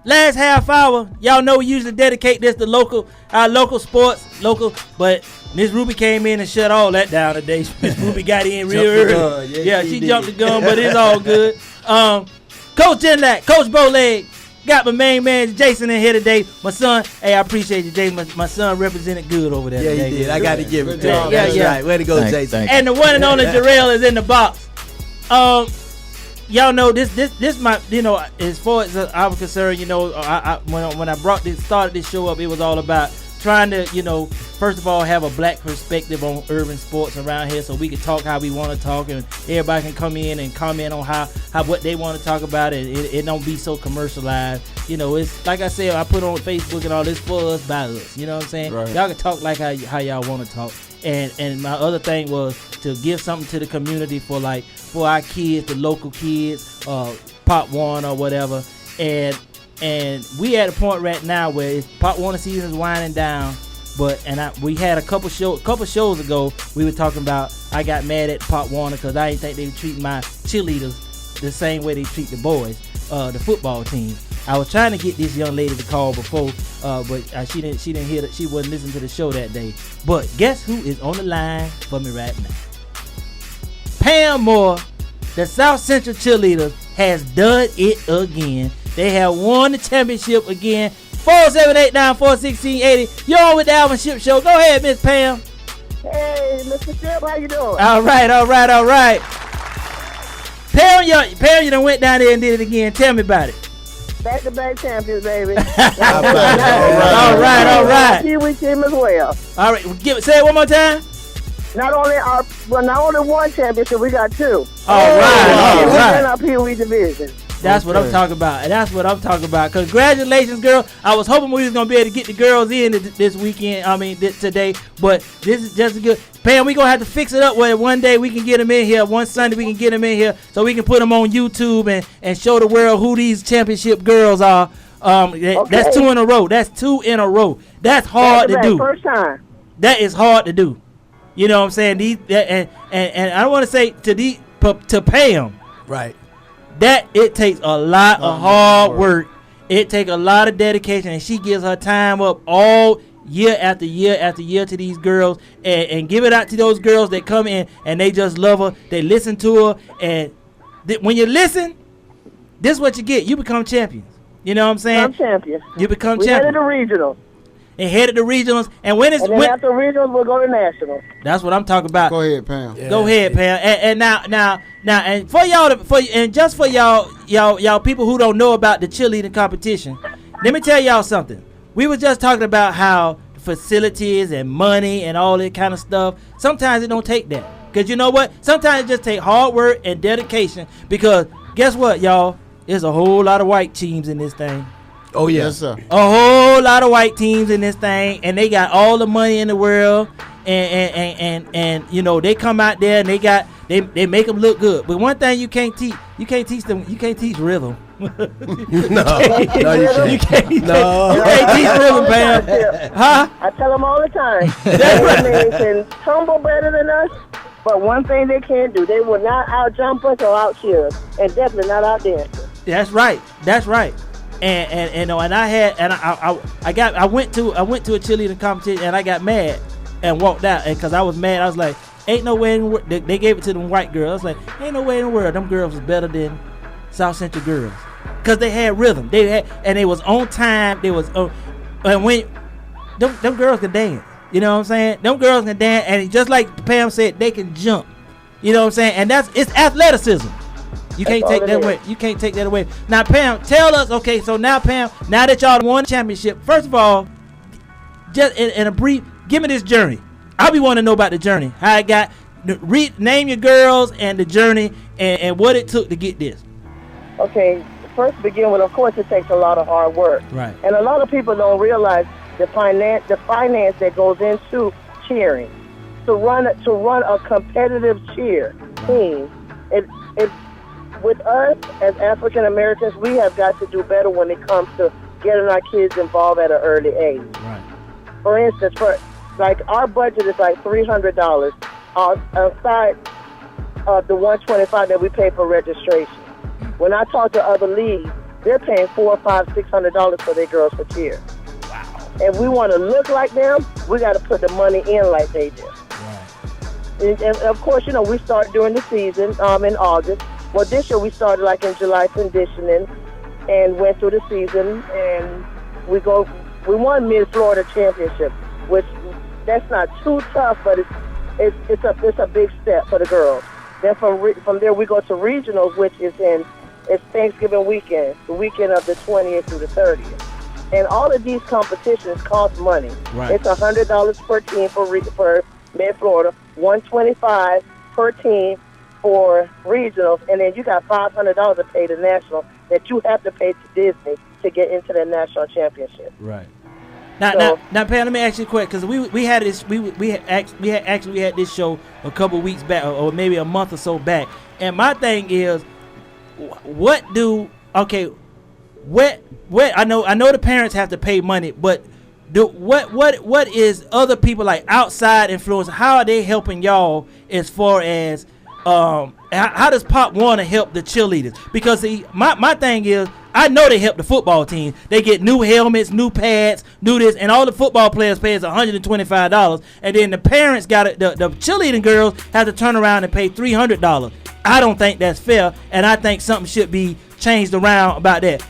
Last half hour, y'all know we usually dedicate this to our local sports, but Miss Ruby came in and shut all that down today. Miss Ruby got in real early. Yeah, she jumped the gun, but it's all good. Coach Ginlack, Coach Bowleg, got my main man Jason in here today. My son, hey, I appreciate you, Jason. My son represented good over there. Yeah, today. he did. I got to give it to him. Yeah, That's right. Way to go, Jason. And the one and only Jarrell is in the box. Y'all know this my, as far as I was concerned, when I started this show up, it was all about trying to, first of all, have a black perspective on urban sports around here, so we can talk how we want to talk, and everybody can come in and comment on how what they want to talk about. It don't be so commercialized. It's like I said, I put on Facebook and all this for us by us. You know what I'm saying? Right. Y'all can talk like how y'all want to talk. And my other thing was to give something to the community for our kids, the local kids, Pop One or whatever. And we at a point right now where Pop Warner season is winding down. We had a couple shows ago, we were talking about, I got mad at Pop Warner because I didn't think they were treating my cheerleaders the same way they treat the boys, the football team. I was trying to get this young lady to call before, but she didn't hear that. She wasn't listening to the show that day. But guess who is on the line for me right now? Pam Moore, the South Central cheerleader, has done it again. They have won the championship again. 478-9-416-80. You're on with the Alvin Shipp Show. Go ahead, Miss Pam. Hey, Mr. Shipp, how you doing? All right. Pam, you done went down there and did it again. Tell me about it. Back-to-back champions, baby. All right. Pee-wee team as well. All right, say it one more time. Not only one championship, we got two. All right. In our Pee-wee division. That's what I'm talking about. Congratulations, girl. I was hoping we was going to be able to get the girls in this weekend. Today. But this is just good. Pam, we're going to have to fix it up where one day we can get them in here. One Sunday we can get them in here so we can put them on YouTube and show the world who these championship girls are. Okay. That's 2 in a row. That's hard to do. First time. That is hard to do. You know what I'm saying? And I want to say to Pam. Right. That it takes a lot of hard work. It takes a lot of dedication, and she gives her time up all year after year after year to these girls, and give it out to those girls that come in and they just love her. They listen to her, and when you listen, this is what you get. You become champions. You know what I'm saying? You become champions. We headed to regionals. And headed to regionals, and after regionals, we'll go to nationals. That's what I'm talking about. Go ahead, Pam. Yeah. Go ahead, Pam. And now, and for y'all people who don't know about the cheerleading competition, let me tell y'all something. We were just talking about how facilities and money and all that kind of stuff. Sometimes it don't take that, because you know what? Sometimes it just take hard work and dedication. Because guess what, y'all? There's a whole lot of white teams in this thing. Oh yeah. Yes, sir. A whole lot of white teams in this thing, and they got all the money in the world, and they come out there and they make them look good. But one thing you can't teach rhythm. No, you can't. You can't teach rhythm, Pam. Huh? I tell them all the time. They can tumble better than us, but one thing they can't do, they will not out jump us or out cheer us, and definitely not out dance us. That's right. And I went to a cheerleading competition, and I got mad and walked out, and because I was mad, I was like, ain't no way in the world. They gave it to them white girls. I was like, ain't no way in the world them girls was better than South Central girls, because they had rhythm. And they was on time. They was and when them girls can dance. You know what I'm saying? Them girls can dance, and just like Pam said, they can jump. You know what I'm saying? And it's athleticism. You can't take that away. You can't take that away. Now, Pam, tell us. Okay, so now, Pam, now that y'all won the championship, first of all, just in a brief, give me this journey. I be wanting to know about the journey. How it got Name your girls and the journey and what it took to get this. Okay, first begin with, of course, it takes a lot of hard work. Right. And a lot of people don't realize the finance that goes into cheering. To run a competitive cheer team, it with us as African Americans, we have got to do better when it comes to getting our kids involved at an early age. Right. For instance, our budget is like $300 aside of the $125 that we pay for registration. When I talk to other leagues, they're paying $400, $500, $600 for their girls for cheer. Wow. And we want to look like them, we got to put the money in like they do. Right. And of course, we start during the season in August. Well, this year we started like in July conditioning and went through the season, and we won Mid-Florida Championship, which that's not too tough, but it's a big step for the girls. Then from there we go to regionals, which is it's Thanksgiving weekend, the weekend of the 20th through the 30th. And all of these competitions cost money. Right. It's $100 per team for Mid-Florida, $125 per team for regionals, and then you got $500 to pay the national that you have to pay to Disney to get into the national championship. Right. Now, Pam, let me ask you a question, because we had this we had this show a couple weeks back, or maybe a month or so back, and my thing is, what I know the parents have to pay money, but what is other people like outside influence? How are they helping y'all as far as how does Pop Warner help the cheerleaders? Because my thing is, I know they help the football team. They get new helmets, new pads, new this, and all the football players pay $125, and then the parents got it. The cheerleading girls have to turn around and pay $300. I don't think that's fair, and I think something should be changed around about that.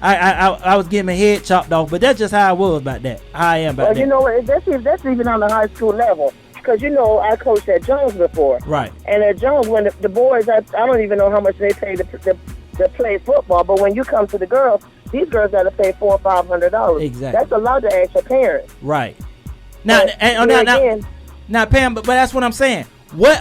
I was getting my head chopped off, but that's just how I was about that. How I am about that. Well, that's even on the high school level. Because, I coached at Jones before. Right. And at Jones, when the boys, I don't even know how much they pay to play football, but when you come to the girls, these girls got to pay $400 or $500. Exactly. That's a lot to ask your parents. Right. Now, now, Pam, but that's what I'm saying. What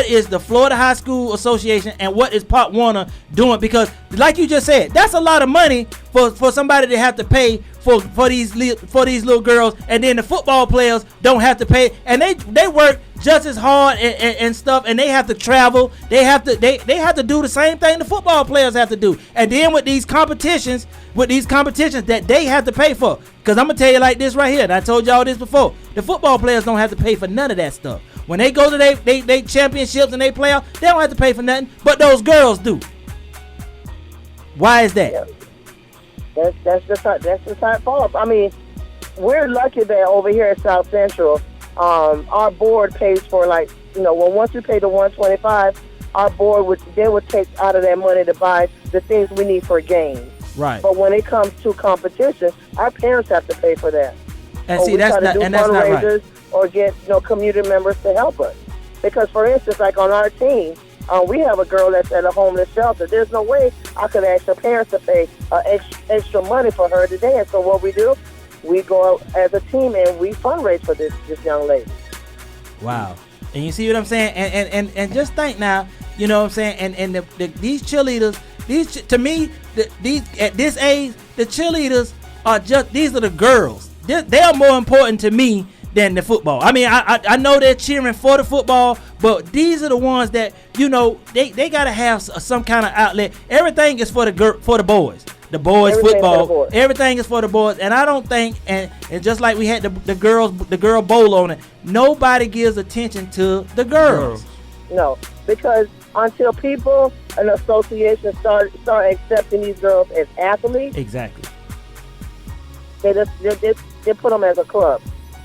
is the Florida High School Association and what is Pop Warner doing? Because like you just said, that's a lot of money for somebody to have to pay for these little girls, and then the football players don't have to pay, and they work just as hard and stuff, and they have to travel. They have to do the same thing the football players have to do. And then with these competitions that they have to pay for, because I'm gonna tell you like this right here, and I told y'all this before, the football players don't have to pay for none of that stuff. When they go to they championships and they playoffs, they don't have to pay for nothing, but those girls do. Why is that? Yeah. That's just how it falls. I mean, we're lucky that over here at South Central, our board pays for once we pay the $125, our board would take out of that money to buy the things we need for games. Right. But when it comes to competition, our parents have to pay for that. And see, that's not right. Or get community members to help us. Because for instance, like on our team, we have a girl that's at a homeless shelter. There's no way I could ask her parents to pay extra money for her to dance. So what we do, we go out as a team and we fundraise for this young lady. Wow. And you see what I'm saying? And just think now, you know what I'm saying? And these cheerleaders, to me, at this age, the cheerleaders are these are the girls. They are more important to me than the football. I mean, I know they're cheering for the football, but these are the ones that, they got to have some kind of outlet. Everything is for the boys. The boys football, everything is for the boys. And I don't think, and just like we had the girl bowl on it, nobody gives attention to the girls. No, because until people, an association start accepting these girls as athletes. Exactly. They put them as a club.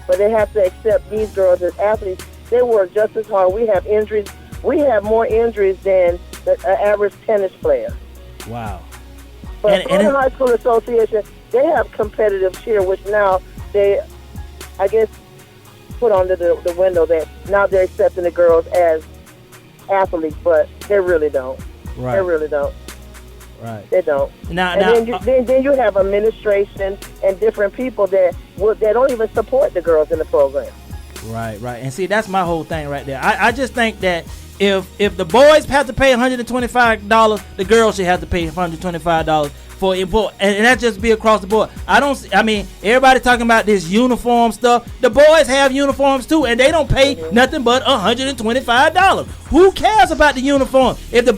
But they have to accept these girls as athletes. They work just as hard. We have injuries. We have more injuries than the average tennis player. Wow. But Florida High School Association, they have competitive cheer, which now they, I guess, put under the window that now they're accepting the girls as athletes, but they really don't. Right. They really don't. Right. They don't. Then you have administration and different people that don't even support the girls in the program. Right. And see, that's my whole thing right there. I just think that if the boys have to pay $125, the girls should have to pay $125 for import, and that just be across the board. I mean, everybody talking about this uniform stuff. The boys have uniforms too, and they don't pay nothing but $125. Who cares about the uniform? If the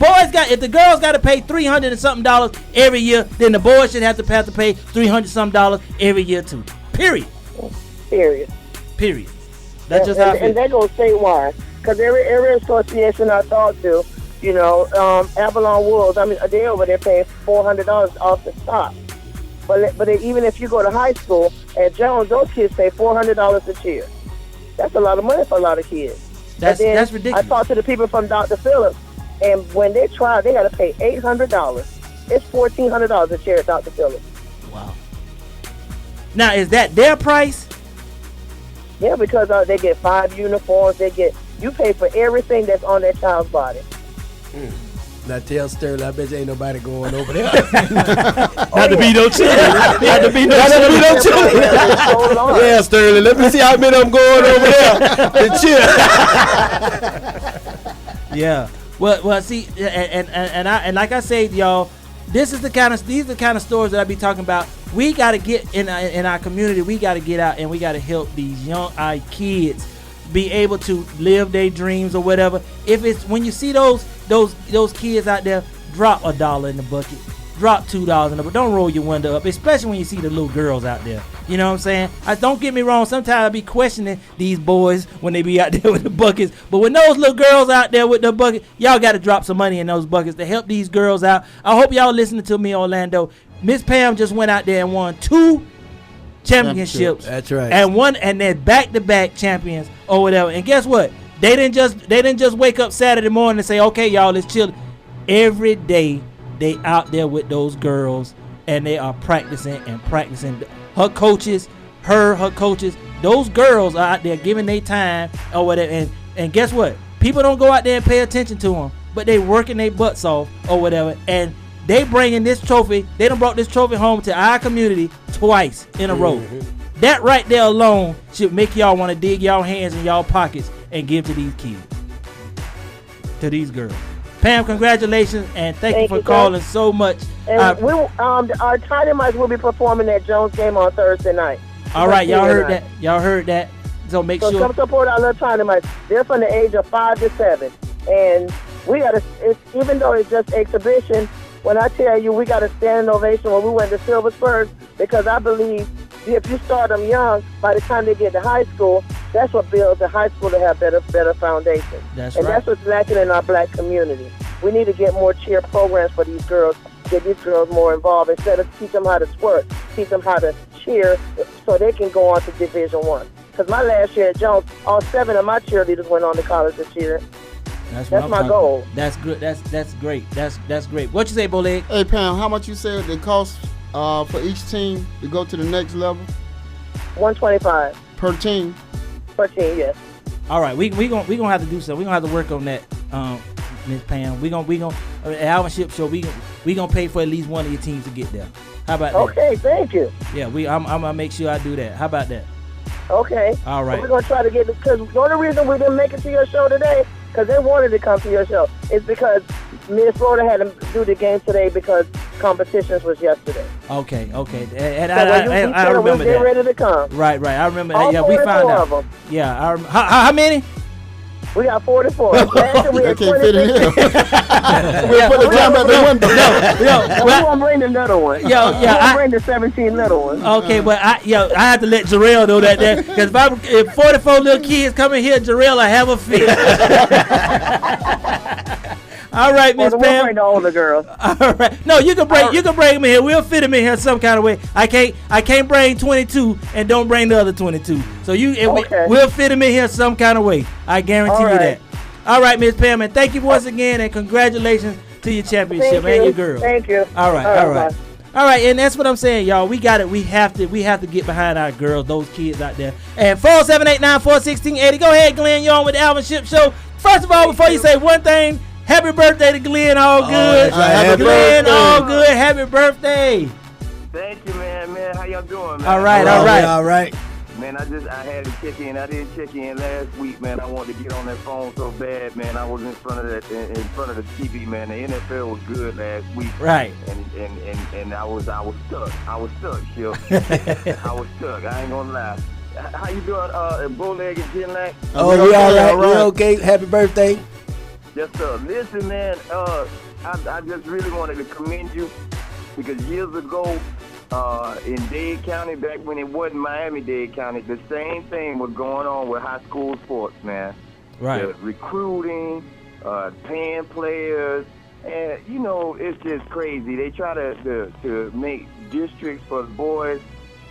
girls got to pay $300 and something every year, then the boys should have to pay $300 something every year too. Period. That's just how I feel. And that goes statewide, because every association I talk to, Avalon Wolves, I mean, they over there paying $400 off the top. But even if you go to high school at Jones, those kids pay $400 a cheer. That's a lot of money for a lot of kids. That's ridiculous. I talked to the people from Dr. Phillips, and when they try, they got to pay $800. It's $1,400 a cheer at Dr. Phillips. Wow. Now, is that their price? Yeah, because they get 5 uniforms. You pay for everything that's on that child's body. Now tell Sterling, I bet you ain't nobody going over there. Not to be no chili. Yeah, Sterling, let me see how many I'm going over there to chill. Yeah. Well, see, and like I said, y'all, these are the kind of stories that I be talking about. We got to get in our community. We got to get out and we got to help these young kids be able to live their dreams or whatever. If it's when you see those kids out there, drop $1 in the bucket, drop $2 in the bucket. Don't roll your window up, especially when you see the little girls out there. You know what I'm saying? Don't get me wrong. Sometimes I be questioning these boys when they be out there with the buckets. But when those little girls out there with the bucket, y'all got to drop some money in those buckets to help these girls out. I hope y'all listening to me, Orlando. Miss Pam just went out there and won 2 championships. That's right. And they're back-to-back champions or whatever. And guess what? They didn't just wake up Saturday morning and say, okay, y'all, let's chill. Every day they out there with those girls and they are practicing. Her coaches, those girls are out there giving their time or whatever. And guess what? People don't go out there and pay attention to them, but they working their butts off or whatever. And they bringing this trophy. They done brought this trophy home to our community twice in a row. That right there alone should make y'all want to dig y'all hands in y'all pockets and give to these kids, to these girls. Pam, congratulations and thank you for calling so much. And our Tiny Mice will be performing at Jones game on Thursday night. All right, y'all heard that. So make sure. Come support our little Tiny Mice. They're from the age of 5 to 7, and we got to. Even though it's just exhibition. When I tell you we got a standing ovation when we went to Silver Spurs, because I believe if you start them young, by the time they get to high school, that's what builds the high school to have better foundation. That's and right. That's what's lacking in our black community. We need to get more cheer programs for these girls, get these girls more involved. Instead of teach them how to twerk, teach them how to cheer so they can go on to Division I. Because my last year at Jones, all 7 of my cheerleaders went on to college this year. That's my goal. That's good. That's great. That's great. What you say, Boleg? Hey, Pam, how much you said it costs for each team to go to the next level? $125 per team. Per team, yes. All right, we gonna have to do something. We gonna have to work on that, Miss Pam. We gonna at Alvin Shipp Show. We gonna pay for at least one of your teams to get there. How about that? Okay, thank you. Yeah, I'm gonna make sure I do that. How about that? Okay. All right. We're gonna try to get it, because the only reason we didn't make it to your show today, because they wanted to come to your show, is because Miss Florida had to do the game today because competitions was yesterday. Okay. And So I remember that. Ready to come. Right. I remember All that. Yeah, we found out. Of them. Yeah. How many? We got 44. Last year we had 26. Fit in here. We put the time at the window. We won't bring the little one. We won't bring the 17 little ones. Okay, but I have to let Jarrell know that because if 44 little kids come in here, Jarrell will have a fit. All right, Miss Pam. We'll bring the older girls. All right. No, you can bring them in here. We'll fit them in here some kind of way. I can't bring 22 and don't bring the other 22. So we'll fit them in here some kind of way. I guarantee you that. All right, Miss Pam, and thank you once again, and congratulations to your championship and your girls. Thank you. All right. All right, and that's what I'm saying, y'all. We got it. We have to get behind our girls, those kids out there. And 478941680. Go ahead, Glenn. You're on with the Alvin Shipp Show. First of all, before you say one thing, happy birthday to Glenn. All good. Happy Glenn, birthday. all good. Happy birthday. Thank you, man. How y'all doing, man? All right. All right. Man, Man, I had to check in. I didn't check in last week, man. I wanted to get on that phone so bad, man. I was in front of the TV, man. The NFL was good last week. Right. And I was stuck. Shil. I was stuck. I ain't gonna lie. How you doing, Bowleg and Ginlack? Oh, we all right. We're okay. Happy birthday. Yes, sir. Listen, man. I just really wanted to commend you because years ago, in Dade County, back when it wasn't Miami-Dade County, the same thing was going on with high school sports, man. Right. The recruiting, paying players, and you know it's just crazy. They try to make districts for the boys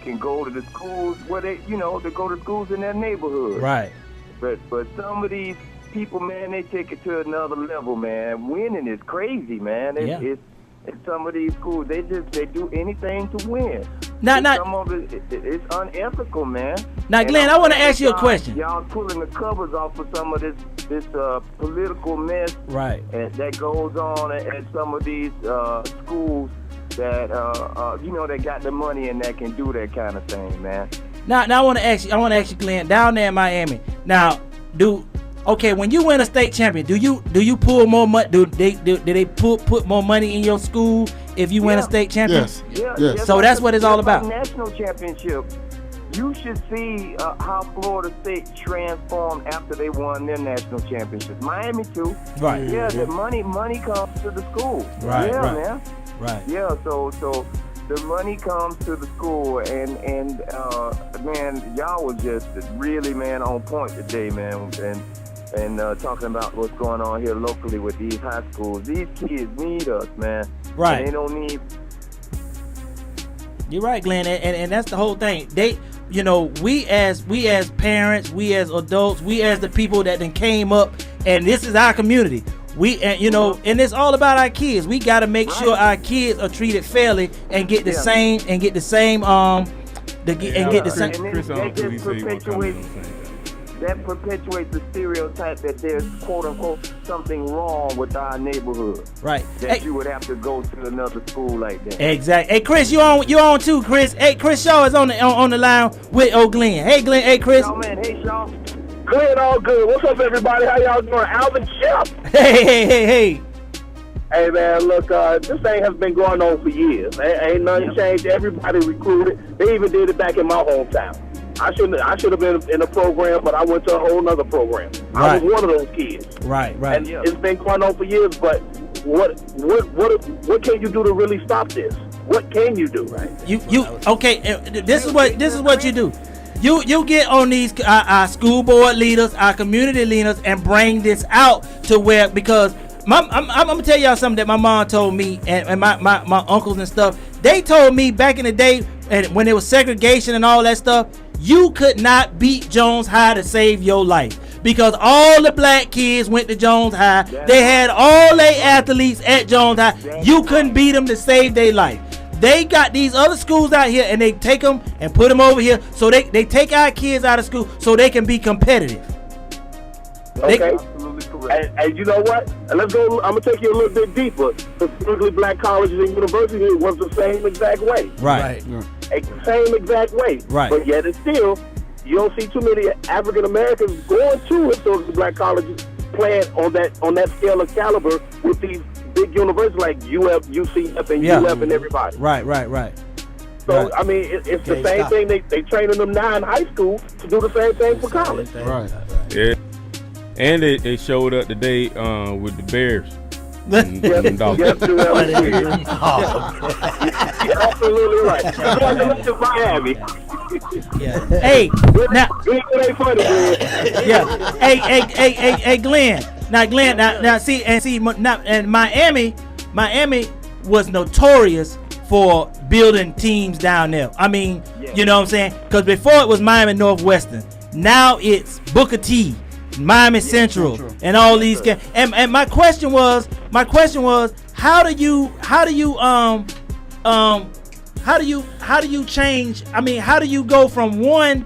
can go to the schools where they go to schools in their neighborhood. Right. But some of these people, man, they take it to another level, man. Winning is crazy, man. It's some of these schools, they do anything to win. Some of it's unethical, man. Now, Glenn, I want to ask you a question. Y'all pulling the covers off of some of this political mess, right? That goes on at some of these schools that that got the money and that can do that kind of thing, man. Now I want to ask you, Glenn, down there in Miami. Now, when you win a state champion, do you pull more money? Do they put more money in your school if you win a state champion? Yes. So that's what it's all about. National championship. You should see how Florida State transformed after they won their national championship. Miami too. Right. Yeah, the money comes to the school. Right. Yeah, right. man. Right. Yeah. So the money comes to the school, and man, y'all was just really, man, on point today, man, and talking about what's going on here locally with these high schools. These kids need us, man. Right. And they don't need. You're right, Glenn, and that's the whole thing. We as parents, we as adults, we as the people that then came up, and this is our community. And it's all about our kids. We got to make sure our kids are treated fairly and get the same That perpetuates the stereotype that there's quote unquote something wrong with our neighborhood. Right. That you would have to go to another school like that. Exactly. Hey, Chris, you on too, Chris? Hey, Chris Shaw is on the line with Glenn. Hey, Glenn. Hey, Chris. Shaw, man. Hey, Shaw. Good, all good. What's up, everybody? How y'all doing? Alvin Shipp. Hey. Hey, man, look, this thing has been going on for years. Ain't nothing changed. Everybody recruited. They even did it back in my hometown. I should have been in a program, but I went to a whole nother program. Right. I was one of those kids. Right. And it's been going on for years, but what can you do to really stop this? What can you do? Right. This is what you do. You get on these our school board leaders, our community leaders, and bring this out to where, because I'm gonna tell y'all something that my mom told me, and my uncles and stuff. They told me back in the day, and when there was segregation and all that stuff, you could not beat Jones High to save your life, because all the black kids went to Jones High. They had all their athletes at Jones High. You couldn't beat them to save their life. They got these other schools out here, and they take them and put them over here, so they take our kids out of school so they can be competitive. Okay. And you know what? Let's go. I'm gonna take you a little bit deeper. Specifically, black colleges and universities was the same exact way. Right. Same exact way. Right. But yet, it's still, you don't see too many African Americans going to historically black colleges playing on that scale of caliber with these big universities like UF, UCF, and UF, and everybody. Right. So I mean, it's the same thing. They training them now in high school to do the same thing for college. Right. Yeah. And they showed up today with the Bears. Yes, absolutely right. Congratulations, Miami. Yeah. Hey, now. Yeah. Hey, Glenn. Now, Glenn. Now, see, and Miami was notorious for building teams down there. I mean, you know what I'm saying? Because before it was Miami Northwestern. Now it's Booker T, Miami Central, and all these games. And my question was, how do you change? I mean, how do you go from one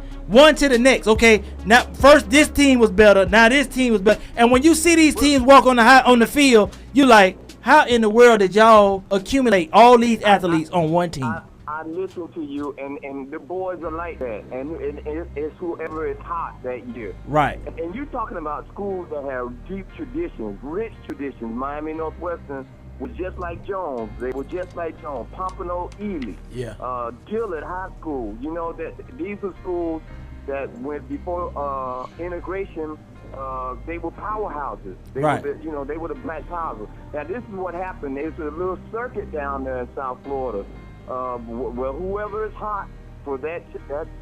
to the next? Okay, now first this team was better, now this team was better, and when you see these teams walk on the field, you like, how in the world did y'all accumulate all these athletes on one team? I listen to you, and the boys are like that, and it's whoever is hot that year. Right. And you're talking about schools that have deep traditions, rich traditions. Miami Northwestern was just like Jones. They were just like Jones. Pompano, Ely. Yeah. Gillett High School. You know that these are schools that went before integration. They were powerhouses. They right. were they were the black powers. Now this is what happened. There's a little circuit down there in South Florida. Well, whoever is hot for that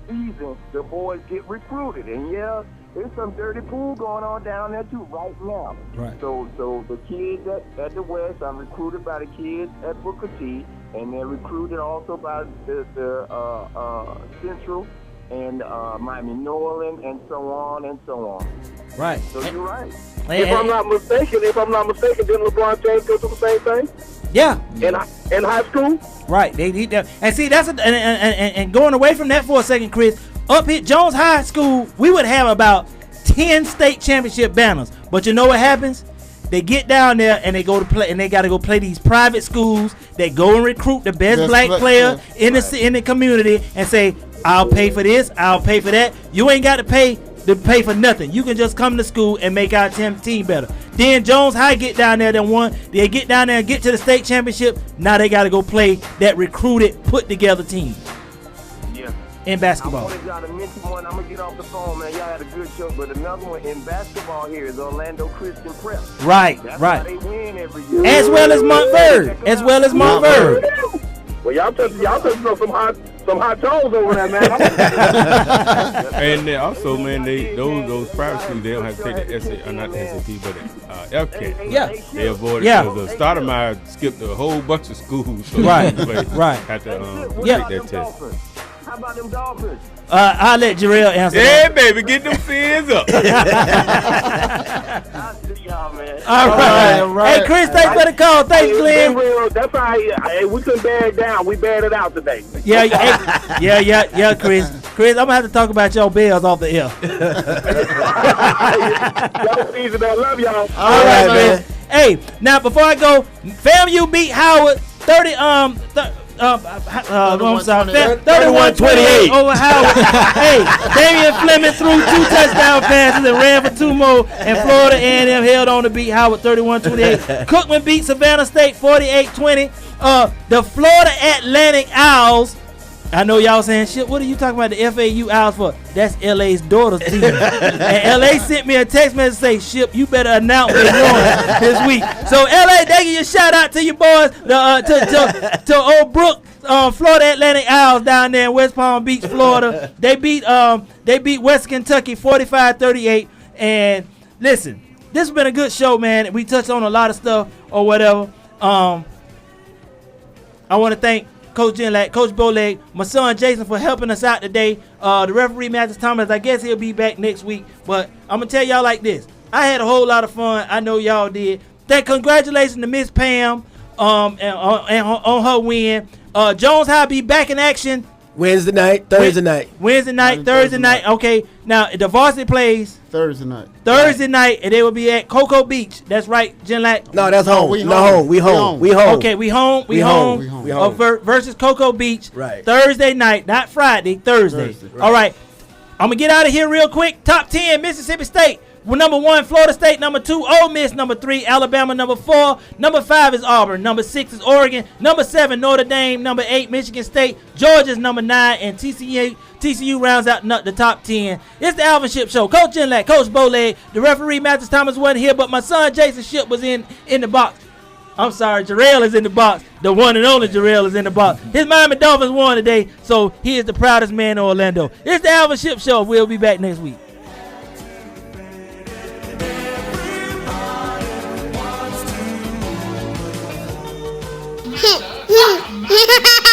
season, the boys get recruited. And yeah, there's some dirty pool going on down there too right now. Right. So the kids at the West are recruited by the kids at Booker T, and they're recruited also by the Central and Miami Norland and so on and so on. Right. So you're right. If I'm not mistaken, didn't LeBron James go through the same thing? Yeah. In high school? Right. They need that. And see, that's and going away from that for a second, Chris. Up here, Jones High School, we would have about 10 state championship banners. But you know what happens? They get down there and they go to play, and they got to go play these private schools. They go and recruit the best black player in the community and say, "I'll pay for this. I'll pay for that." You ain't got to pay for nothing. You can just come to school and make our team better. Then Jones High get down there, they get down there and get to the state championship. Now they got to go play that recruited, put together team. Yeah. In basketball. I wanted y'all to mention one. I'm gonna get off the phone, man. Y'all had a good show, but another one in basketball here is Orlando Christian Prep. Right. That's right. How they win every year. As well as Montverde. Well, y'all touching on some hot toes over there, man. And then also, man, those private schools, they don't have to take the SAT, not the SAT, but the FCAT. Yeah. They avoid it Yeah. because the Stoudemire skipped a whole bunch of schools. So Right. Right. Had to take that test. How about them Dolphins? I'll let Jarrell answer Yeah, that. baby, get them fins up. I'll see y'all, man. All right. Hey, Chris, thanks for the call. Thanks, Glenn. That's how we couldn't bear it down. We bared it out today. Yeah, Chris. Chris, I'm going to have to talk about your Bears off the air. Y'all easy, man. Love y'all. All right, man. Hey, now before I go, FAMU beat Howard 31-28 over Howard. Hey, Damian Fleming threw 2 touchdown passes and ran for 2 more, and Florida A&M held on to beat Howard 31-28. Cookman beat Savannah State 48-20. The Florida Atlantic Owls. I know y'all saying, shit, what are you talking about the FAU Owls for? That's LA's daughter's team. And LA sent me a text message say, Ship, you better announce what you're doing this week. So LA, they give you a shout out to your boys, to Old Brook, Florida Atlantic Owls down there in West Palm Beach, Florida. They beat West Kentucky 45-38. And listen, this has been a good show, man. We touched on a lot of stuff or whatever. I want to thank Coach Ginlack, Coach Bowleg, my son Jason for helping us out today. The referee, Matthew Thomas, I guess he'll be back next week. But I'm going to tell y'all like this. I had a whole lot of fun. I know y'all did. Congratulations to Miss Pam on her win. Jones High be back in action. Wednesday night, Thursday night. Thursday night. Okay, now the varsity plays Thursday night, and they will be at Cocoa Beach. That's right, Ginlack. No, that's home. We home. Okay, we home. Versus Cocoa Beach. Right. Thursday night, not Friday. Thursday. Right. All right. I'm gonna get out of here real quick. Top 10, Mississippi State. Well, number 1, Florida State. Number 2, Ole Miss. Number 3, Alabama. Number 4, number 5 is Auburn. Number 6 is Oregon. Number 7, Notre Dame. Number 8, Michigan State. Georgia's number 9, and TCU rounds out the top 10. It's the Alvin Shipp Show. Coach Ginlack, Coach Bowleg, the referee Matthew Thomas wasn't here, but my son Jason Shipp was in the box. I'm sorry, Jarrell is in the box. The one and only Jarrell is in the box. His Miami Dolphins won today, so he is the proudest man in Orlando. It's the Alvin Shipp Show. We'll be back next week. Ha ha ha!